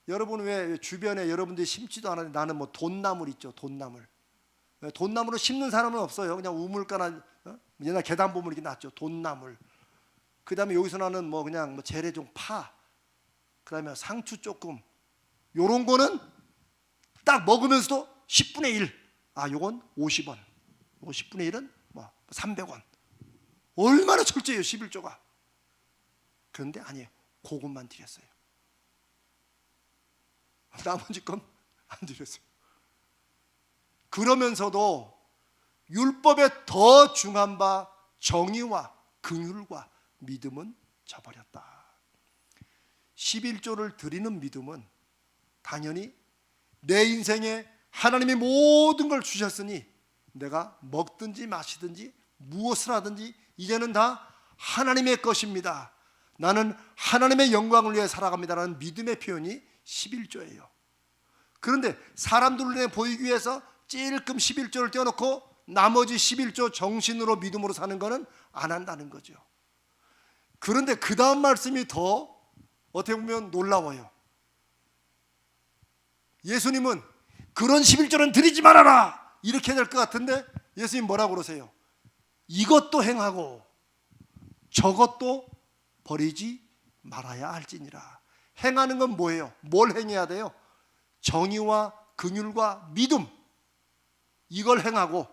여러분 왜 주변에 여러분들이 심지도 않았는데 나는 뭐 돈나물 있죠, 돈나물. 돈나물을 심는 사람은 없어요. 그냥 우물가나 옛날 계단 보면 이렇게 났죠, 돈나물. 그 다음에 여기서 나는 뭐 그냥 뭐 재래종 파, 그 다음에 상추 조금, 요런 거는 딱 먹으면서도 10분의 1. 요건 50원. 10분의 1은 뭐 300원. 얼마나 철저해요, 11조가. 그런데 아니에요. 그것만 드렸어요. 나머지 건 안 드렸어요. 그러면서도 율법에 더 중한 바 정의와 긍휼과 믿음은 저버렸다. 11조를 드리는 믿음은 당연히 내 인생에 하나님이 모든 걸 주셨으니 내가 먹든지 마시든지 무엇을 하든지 이제는 다 하나님의 것입니다. 나는 하나님의 영광을 위해 살아갑니다라는 믿음의 표현이 11조예요. 그런데 사람들 눈에 보이기 위해서 찔끔 11조를 떼어놓고 나머지 11조 정신으로 믿음으로 사는 것은 안 한다는 거죠. 그런데 그 다음 말씀이 더 어떻게 보면 놀라워요. 예수님은 그런 11조는 드리지 말아라 이렇게 될 것 같은데 예수님 뭐라고 그러세요? 이것도 행하고 저것도 버리지 말아야 할지니라. 행하는 건 뭐예요? 뭘 행해야 돼요? 정의와 긍휼과 믿음, 이걸 행하고,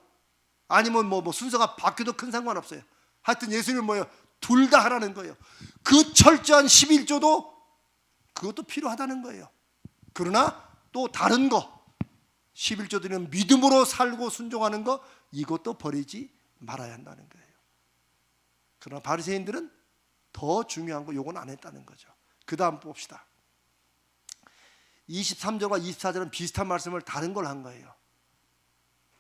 아니면 뭐 순서가 바뀌어도 큰 상관없어요. 하여튼 예수님은 뭐예요? 둘 다 하라는 거예요. 그 철저한 11조도 그것도 필요하다는 거예요. 그러나 또 다른 거 11조들은 믿음으로 살고 순종하는 거, 이것도 버리지 말아야 한다는 거예요. 그러나 바리새인들은 더 중요한 거 요건 안 했다는 거죠. 그 다음 봅시다. 23절과 24절은 비슷한 말씀을 다른 걸 한 거예요.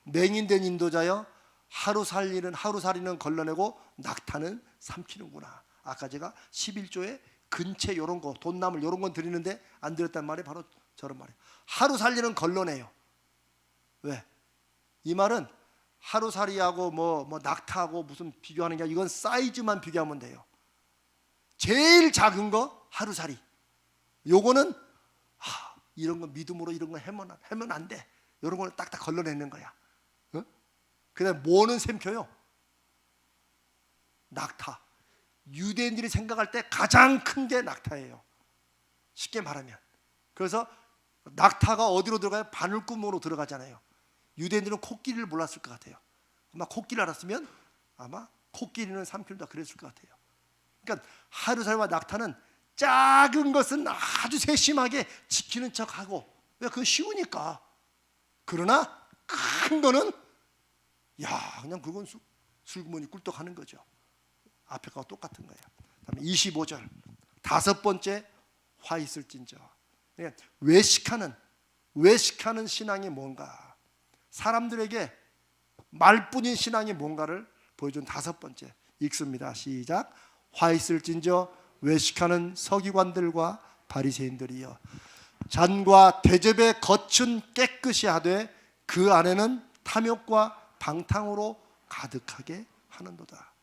맹인된 인도자여, 하루살이는 걸러내고 낙타는 삼키는구나. 아까 제가 11조에 근체 이런 거, 돈나물 이런 건 드리는데 안 드렸단 말이 바로 저런 말이에요. 하루살이는 걸러내요. 왜? 이 말은 하루살이하고 뭐 낙타하고 무슨 비교하는 게 아니라 이건 사이즈만 비교하면 돼요. 제일 작은 거 하루살이. 요거는 이런 거 믿음으로 이런 거 하면 안 돼. 이런 거는 딱딱 걸러내는 거야. 그다음에 뭐는 샘켜요? 낙타. 유대인들이 생각할 때 가장 큰 게 낙타예요. 쉽게 말하면. 그래서 낙타가 어디로 들어가요? 바늘구멍으로 들어가잖아요. 유대인들은 코끼리를 몰랐을 것 같아요. 아마 코끼리 알았으면 아마 코끼리는 삼킬다 그랬을 것 같아요. 그러니까 하루살과 낙타는 작은 것은 아주 세심하게 지키는 척하고, 왜? 그건 쉬우니까. 그러나 큰 거는 그냥 그건 슬그머니 꿀떡하는 거죠. 앞에 거와 똑같은 거예요. 다음에 25절 다섯 번째, 화 있을진저. 외식하는 신앙이 뭔가, 사람들에게 말뿐인 신앙이 뭔가를 보여준 다섯 번째 읽습니다. 시작. 화 있을진저 외식하는 서기관들과 바리새인들이여, 잔과 대접의 겉은 깨끗이 하되 그 안에는 탐욕과 방탕으로 가득하게 하는도다.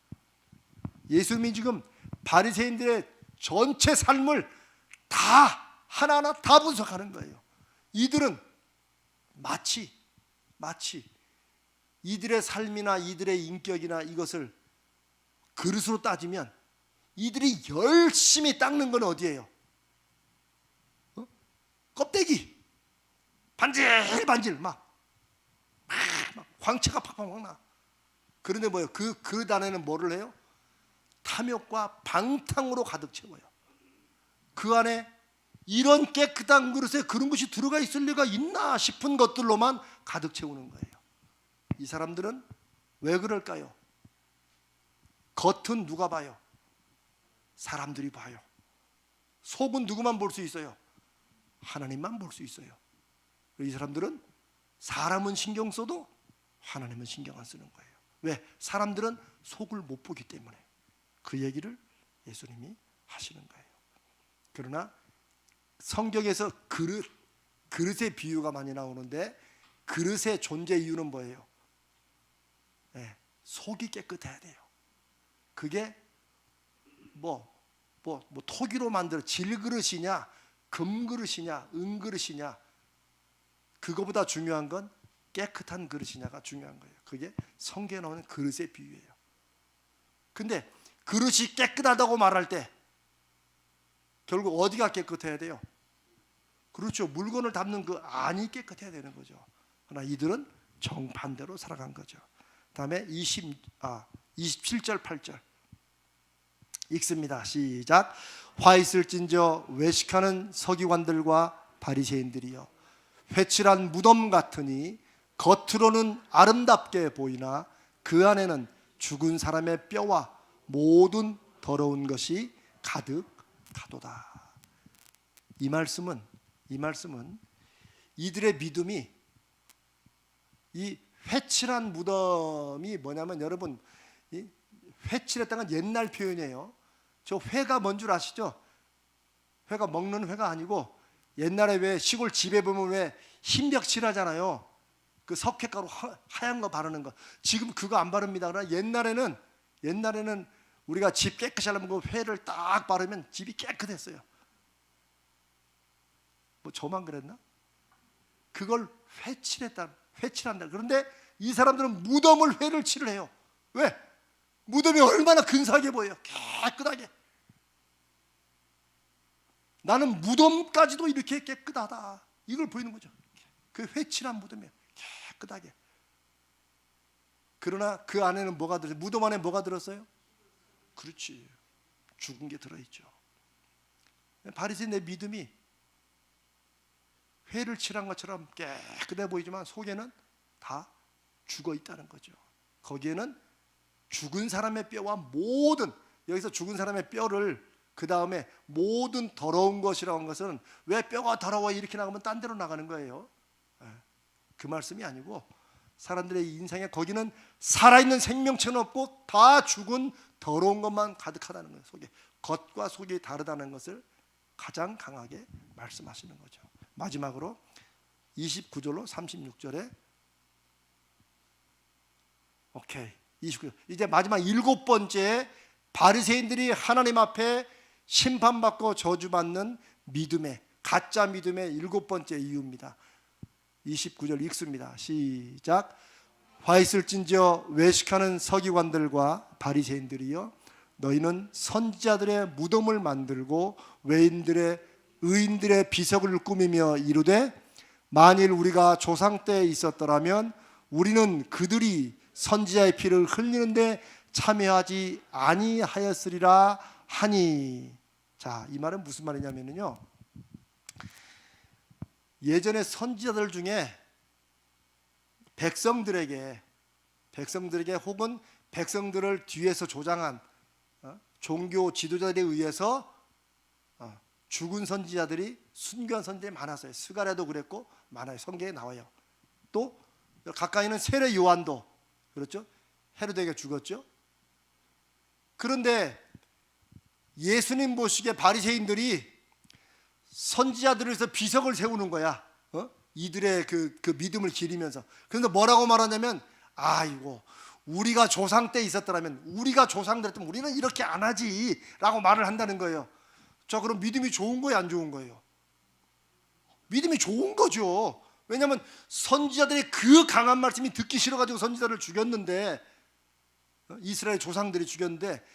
예수님이 지금 바리새인들의 전체 삶을 다 하나하나 다 분석하는 거예요. 이들은 마치 이들의 삶이나 이들의 인격이나 이것을 그릇으로 따지면 이들이 열심히 닦는 건 어디예요? 껍데기 반질반질 막 광채가 팍팍 나. 그런데 뭐예요? 그 그릇 안에는 뭐를 해요? 탐욕과 방탕으로 가득 채워요. 그 안에 이런 깨끗한 그릇에 그런 것이 들어가 있을 리가 있나 싶은 것들로만 가득 채우는 거예요. 이 사람들은 왜 그럴까요? 겉은 누가 봐요? 사람들이 봐요. 속은 누구만 볼 수 있어요? 하나님만 볼 수 있어요. 이 사람들은 사람은 신경 써도 하나님은 신경 안 쓰는 거예요. 왜? 사람들은 속을 못 보기 때문에. 그 얘기를 예수님이 하시는 거예요. 그러나 성경에서 그릇의 비유가 많이 나오는데, 그릇의 존재 이유는 뭐예요? 속이 깨끗해야 돼요. 그게 토기로 만들어 질그릇이냐 금그릇이냐 은그릇이냐, 그거보다 중요한 건 깨끗한 그릇이냐가 중요한 거예요. 그게 성경에 나오는 그릇의 비유예요. 근데 그릇이 깨끗하다고 말할 때 결국 어디가 깨끗해야 돼요? 그렇죠. 물건을 담는 그 안이 깨끗해야 되는 거죠. 그러나 이들은 정반대로 살아간 거죠. 다음에 27절 8절 읽습니다. 시작. 화 있을진저 외식하는 서기관들과 바리새인들이여, 회칠한 무덤 같으니 겉으로는 아름답게 보이나 그 안에는 죽은 사람의 뼈와 모든 더러운 것이 가득하도다. 이 말씀은 이들의 믿음이 이 회칠한 무덤이 뭐냐면 여러분, 이 회칠했다는 건 옛날 표현이에요. 저 회가 뭔 줄 아시죠? 회가 먹는 회가 아니고 옛날에 왜 시골 집에 보면 왜 흰벽칠하잖아요. 그 석회가루 하얀 거 바르는 거. 지금 그거 안 바릅니다. 그러나 옛날에는 우리가 집 깨끗이 하려면 그 회를 딱 바르면 집이 깨끗했어요. 뭐 저만 그랬나? 그걸 회칠한다. 그런데 이 사람들은 무덤을 회를 칠을 해요. 왜? 무덤이 얼마나 근사하게 보여요. 깨끗하게. 나는 무덤까지도 이렇게 깨끗하다. 이걸 보이는 거죠. 그 회칠한 무덤이에요. 깨끗하게. 그러나 그 안에는 뭐가 들었어요? 무덤 안에 뭐가 들었어요? 그렇지. 죽은 게 들어있죠. 바리새인의 믿음이 회를 칠한 것처럼 깨끗해 보이지만 속에는 다 죽어 있다는 거죠. 거기에는 죽은 사람의 뼈와 모든, 여기서 죽은 사람의 뼈를 그 다음에 모든 더러운 것이라고 한 것은 왜 뼈가 더러워 이렇게 나가면 딴 데로 나가는 거예요. 그 말씀이 아니고 사람들의 인생에 거기는 살아있는 생명체는 없고 다 죽은 더러운 것만 가득하다는 거예요. 속에 겉과 속이 다르다는 것을 가장 강하게 말씀하시는 거죠. 마지막으로 29절로 36절에 오케이 29절 이제 마지막 7번째 바리새인들이 하나님 앞에 심판받고 저주받는 믿음의 가짜 믿음의 7번째 이유입니다. 29절 읽습니다. 시작. 화 있을진저 외식하는 서기관들과 바리새인들이여 너희는 선지자들의 무덤을 만들고 의인들의 비석을 꾸미며 이르되 만일 우리가 조상 때에 있었더라면 우리는 그들이 선지자의 피를 흘리는데 참여하지 아니하였으리라 하니. 자, 이 말은 무슨 말이냐면요, 예전에 선지자들 중에 백성들에게 혹은 백성들을 뒤에서 조장한 종교 지도자들에 의해서 죽은 선지자들이, 순교한 선지자들이 많았어요. 스가랴도 그랬고 많아요. 성경에 나와요. 또 가까이는 세례 요한도 그렇죠. 헤로데에게 죽었죠. 그런데 예수님 보시기에 바리새인들이 선지자들을 위해서 비석을 세우는 거야. 이들의 그 믿음을 기리면서. 그런데 뭐라고 말하냐면, 아이고 우리가 조상 때 있었더라면, 우리가 조상들했다면 우리는 이렇게 안 하지 라고 말을 한다는 거예요. 자, 그럼 믿음이 좋은 거예요, 안 좋은 거예요? 믿음이 좋은 거죠. 왜냐하면 선지자들의 그 강한 말씀이 듣기 싫어가지고 선지자를 죽였는데, 이스라엘 조상들이 죽였는데,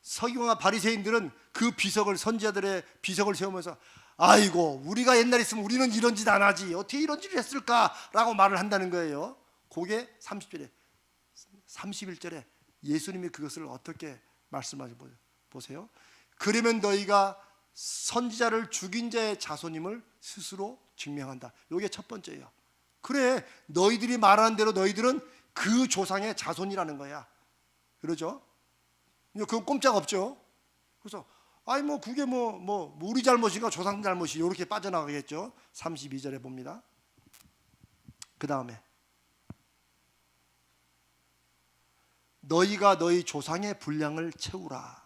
서기관과 바리새인들은 그 비석을, 선지자들의 비석을 세우면서 아이고 우리가 옛날에 있으면 우리는 이런 짓 안 하지, 어떻게 이런 짓을 했을까라고 말을 한다는 거예요. 그게 30절에 31절에 예수님이 그것을 어떻게 말씀하시 보세요. 그러면 너희가 선지자를 죽인 자의 자손임을 스스로 증명한다. 이게 첫 번째예요. 그래, 너희들이 말하는 대로 너희들은 그 조상의 자손이라는 거야. 그러죠? 그건 꼼짝 없죠. 그래서 아니 뭐 그게 뭐 우리 잘못인가 조상 잘못이, 이렇게 빠져나가겠죠. 32절에 봅니다. 그 다음에 너희가 너희 조상의 분량을 채우라.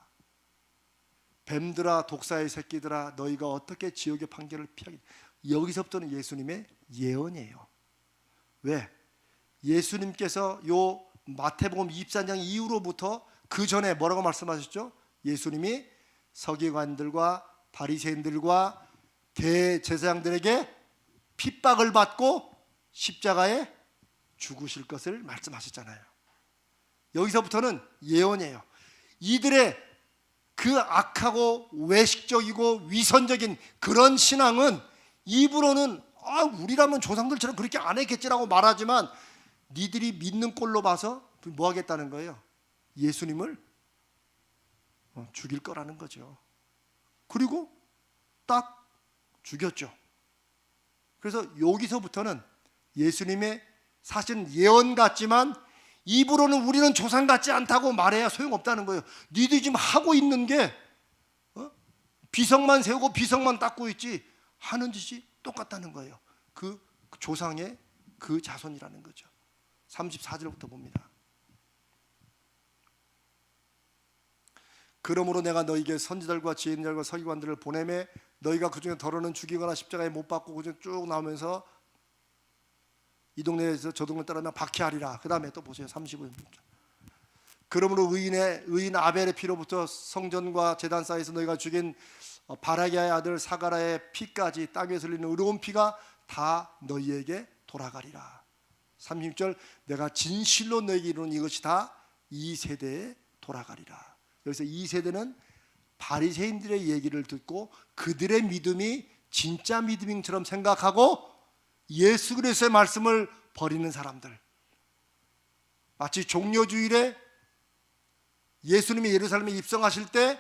뱀들아 독사의 새끼들아 너희가 어떻게 지옥의 판결을 피하겠. 여기서부터는 예수님의 예언이에요. 왜? 예수님께서 요 마태복음 24장 이후로부터 그 전에 뭐라고 말씀하셨죠? 예수님이 서기관들과 바리새인들과 대제사장들에게 핍박을 받고 십자가에 죽으실 것을 말씀하셨잖아요. 여기서부터는 예언이에요. 이들의 그 악하고 외식적이고 위선적인 그런 신앙은 입으로는 우리라면 조상들처럼 그렇게 안 했겠지라고 말하지만, 니들이 믿는 꼴로 봐서 뭐 하겠다는 거예요? 예수님을 죽일 거라는 거죠. 그리고 딱 죽였죠. 그래서 여기서부터는 예수님의 사실은 예언 같지만 입으로는 우리는 조상 같지 않다고 말해야 소용없다는 거예요. 니들이 지금 하고 있는 게 비석만 세우고 비석만 닦고 있지 하는 짓이 똑같다는 거예요. 그 조상의 그 자손이라는 거죠. 34절부터 봅니다. 그러므로 내가 너희에게 선지자들과 지혜인들과 서기관들을 보내매 너희가 그중에 더러는 죽이거나 십자가에 못 박고 그중에 쭉 나오면서 이 동네에서 저 동네 따르면 박해하리라. 그 다음에 또 보세요. 35절. 그러므로 의인 아벨의 피로부터 성전과 제단 사이에서 너희가 죽인 바라기아의 아들 사가라의 피까지 땅에서 흘리는 의로운 피가 다 너희에게 돌아가리라. 36절. 내가 진실로 너희에게 이루는 이것이 다 이 세대에 돌아가리라. 여기서 이 세대는 바리새인들의 얘기를 듣고 그들의 믿음이 진짜 믿음처럼 생각하고 예수 그리스도의 말씀을 버리는 사람들, 마치 종려주일에 예수님이 예루살렘에 입성하실 때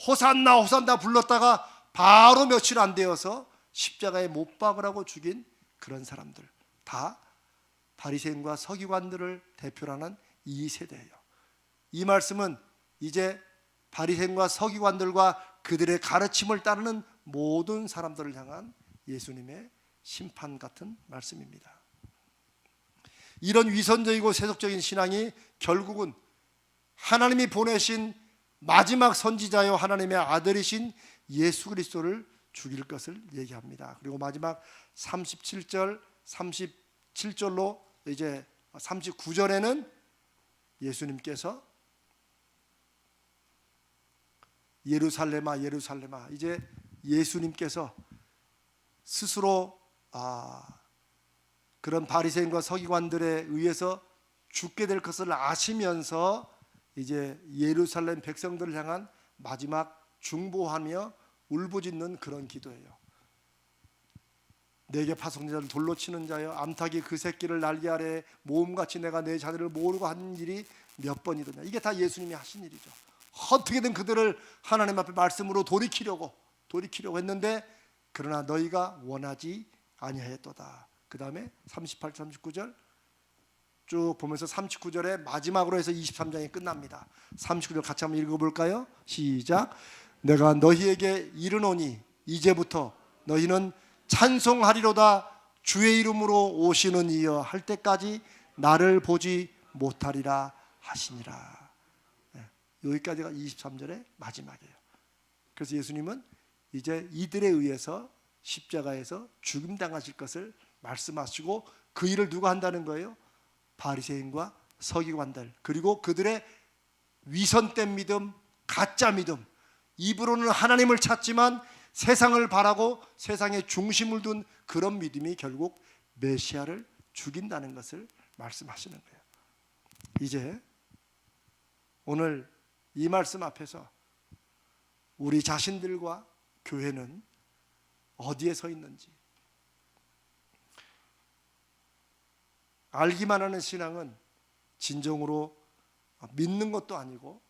호산나 호산나 불렀다가 바로 며칠 안 되어서 십자가에 못 박으라고 죽인 그런 사람들, 다 바리새인과 서기관들을 대표로 하는 이 세대예요. 이 말씀은 이제 바리새인과 서기관들과 그들의 가르침을 따르는 모든 사람들을 향한 예수님의 심판 같은 말씀입니다. 이런 위선적이고 세속적인 신앙이 결국은 하나님이 보내신 마지막 선지자요 하나님의 아들이신 예수 그리스도를 죽일 것을 얘기합니다. 그리고 마지막 37절, 37절로 이제 39절에는 예수님께서 예루살렘아 예루살렘아, 이제 예수님께서 스스로 그런 바리새인과 서기관들에 의해서 죽게 될 것을 아시면서 이제 예루살렘 백성들을 향한 마지막 중보하며 울부짖는 그런 기도예요. 내게 파송자를 돌로 치는 자여, 암탉이 그 새끼를 날개 아래 모음같이 내가 내 자녀를 모으고 한 일이 몇 번이더냐. 이게 다 예수님이 하신 일이죠. 어떻게든 그들을 하나님 앞에 말씀으로 돌이키려고 했는데 그러나 너희가 원하지 아니하였도다. 그 다음에 38, 39절 쭉 보면서 39절에 마지막으로 해서 23장이 끝납니다. 39절 같이 한번 읽어볼까요? 시작. 내가 너희에게 이르노니 이제부터 너희는 찬송하리로다. 주의 이름으로 오시는 이여 할 때까지 나를 보지 못하리라 하시니라. 여기까지가 23절의 마지막이에요. 그래서 예수님은 이제 이들에 의해서 십자가에서 죽임당하실 것을 말씀하시고 그 일을 누가 한다는 거예요? 바리새인과 서기관들, 그리고 그들의 위선된 믿음, 가짜 믿음, 입으로는 하나님을 찾지만 세상을 바라고 세상에 중심을 둔 그런 믿음이 결국 메시아를 죽인다는 것을 말씀하시는 거예요. 이제 오늘 이 말씀 앞에서 우리 자신들과 교회는 어디에 서 있는지, 알기만 하는 신앙은 진정으로 믿는 것도 아니고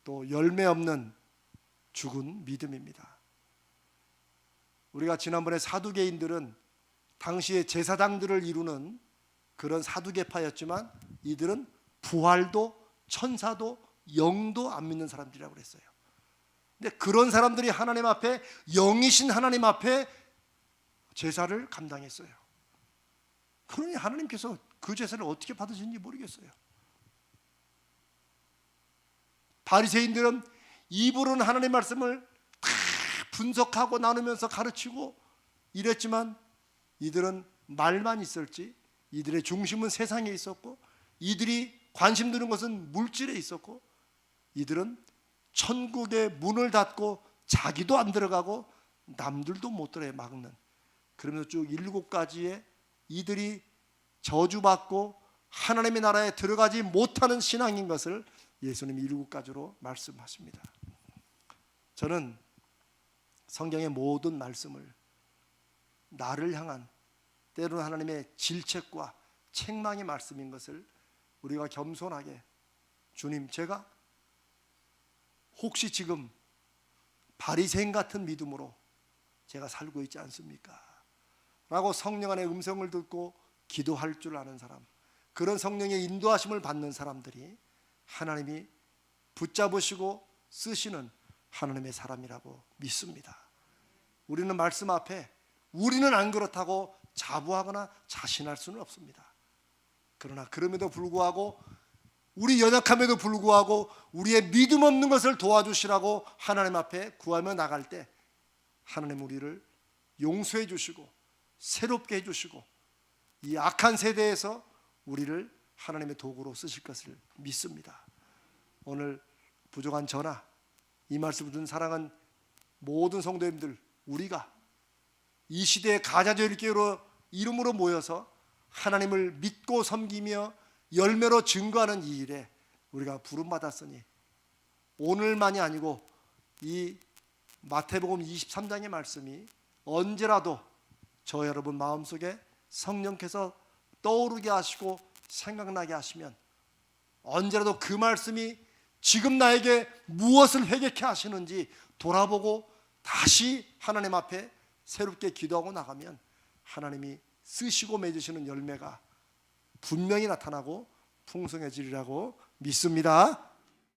또 열매 없는 죽은 믿음입니다. 우리가 지난번에 사두개인들은 당시의 제사장들을 이루는 그런 사두개파였지만 이들은 부활도 천사도 영도 안 믿는 사람들이라고 그랬어요. 근데 그런 사람들이 하나님 앞에, 영이신 하나님 앞에 제사를 감당했어요. 그러니 하나님께서 그 제사를 어떻게 받으시는지 모르겠어요. 바리새인들은 입으로는 하나님의 말씀을 다 분석하고 나누면서 가르치고 이랬지만 이들은 말만 있었지, 이들의 중심은 세상에 있었고 이들이 관심 두는 것은 물질에 있었고 이들은 천국의 문을 닫고 자기도 안 들어가고 남들도 못 들어야 막는, 그러면서 쭉 7가지의 이들이 저주받고 하나님의 나라에 들어가지 못하는 신앙인 것을 예수님이 7가지로 말씀하십니다. 저는 성경의 모든 말씀을 나를 향한, 때로는 하나님의 질책과 책망의 말씀인 것을 우리가 겸손하게, 주님, 제가 혹시 지금 바리새인 같은 믿음으로 제가 살고 있지 않습니까? 라고 성령 안의 음성을 듣고 기도할 줄 아는 사람, 그런 성령의 인도하심을 받는 사람들이 하나님이 붙잡으시고 쓰시는 하나님의 사람이라고 믿습니다. 우리는 말씀 앞에 우리는 안 그렇다고 자부하거나 자신할 수는 없습니다. 그러나 그럼에도 불구하고 우리 연약함에도 불구하고 우리의 믿음 없는 것을 도와주시라고 하나님 앞에 구하며 나갈 때 하나님 우리를 용서해 주시고 새롭게 해주시고 이 악한 세대에서 우리를 하나님의 도구로 쓰실 것을 믿습니다. 오늘 부족한 저나 이 말씀을 듣는 사랑하는 모든 성도님들, 우리가 이 시대의 가자절기로 이름으로 모여서 하나님을 믿고 섬기며 열매로 증거하는 이 일에 우리가 부름받았으니 오늘만이 아니고 이 마태복음 23장의 말씀이 언제라도 저 여러분 마음속에 성령께서 떠오르게 하시고 생각나게 하시면 언제라도 그 말씀이 지금 나에게 무엇을 회개케 하시는지 돌아보고 다시 하나님 앞에 새롭게 기도하고 나가면 하나님이 쓰시고 맺으시는 열매가 분명히 나타나고 풍성해지리라고 믿습니다.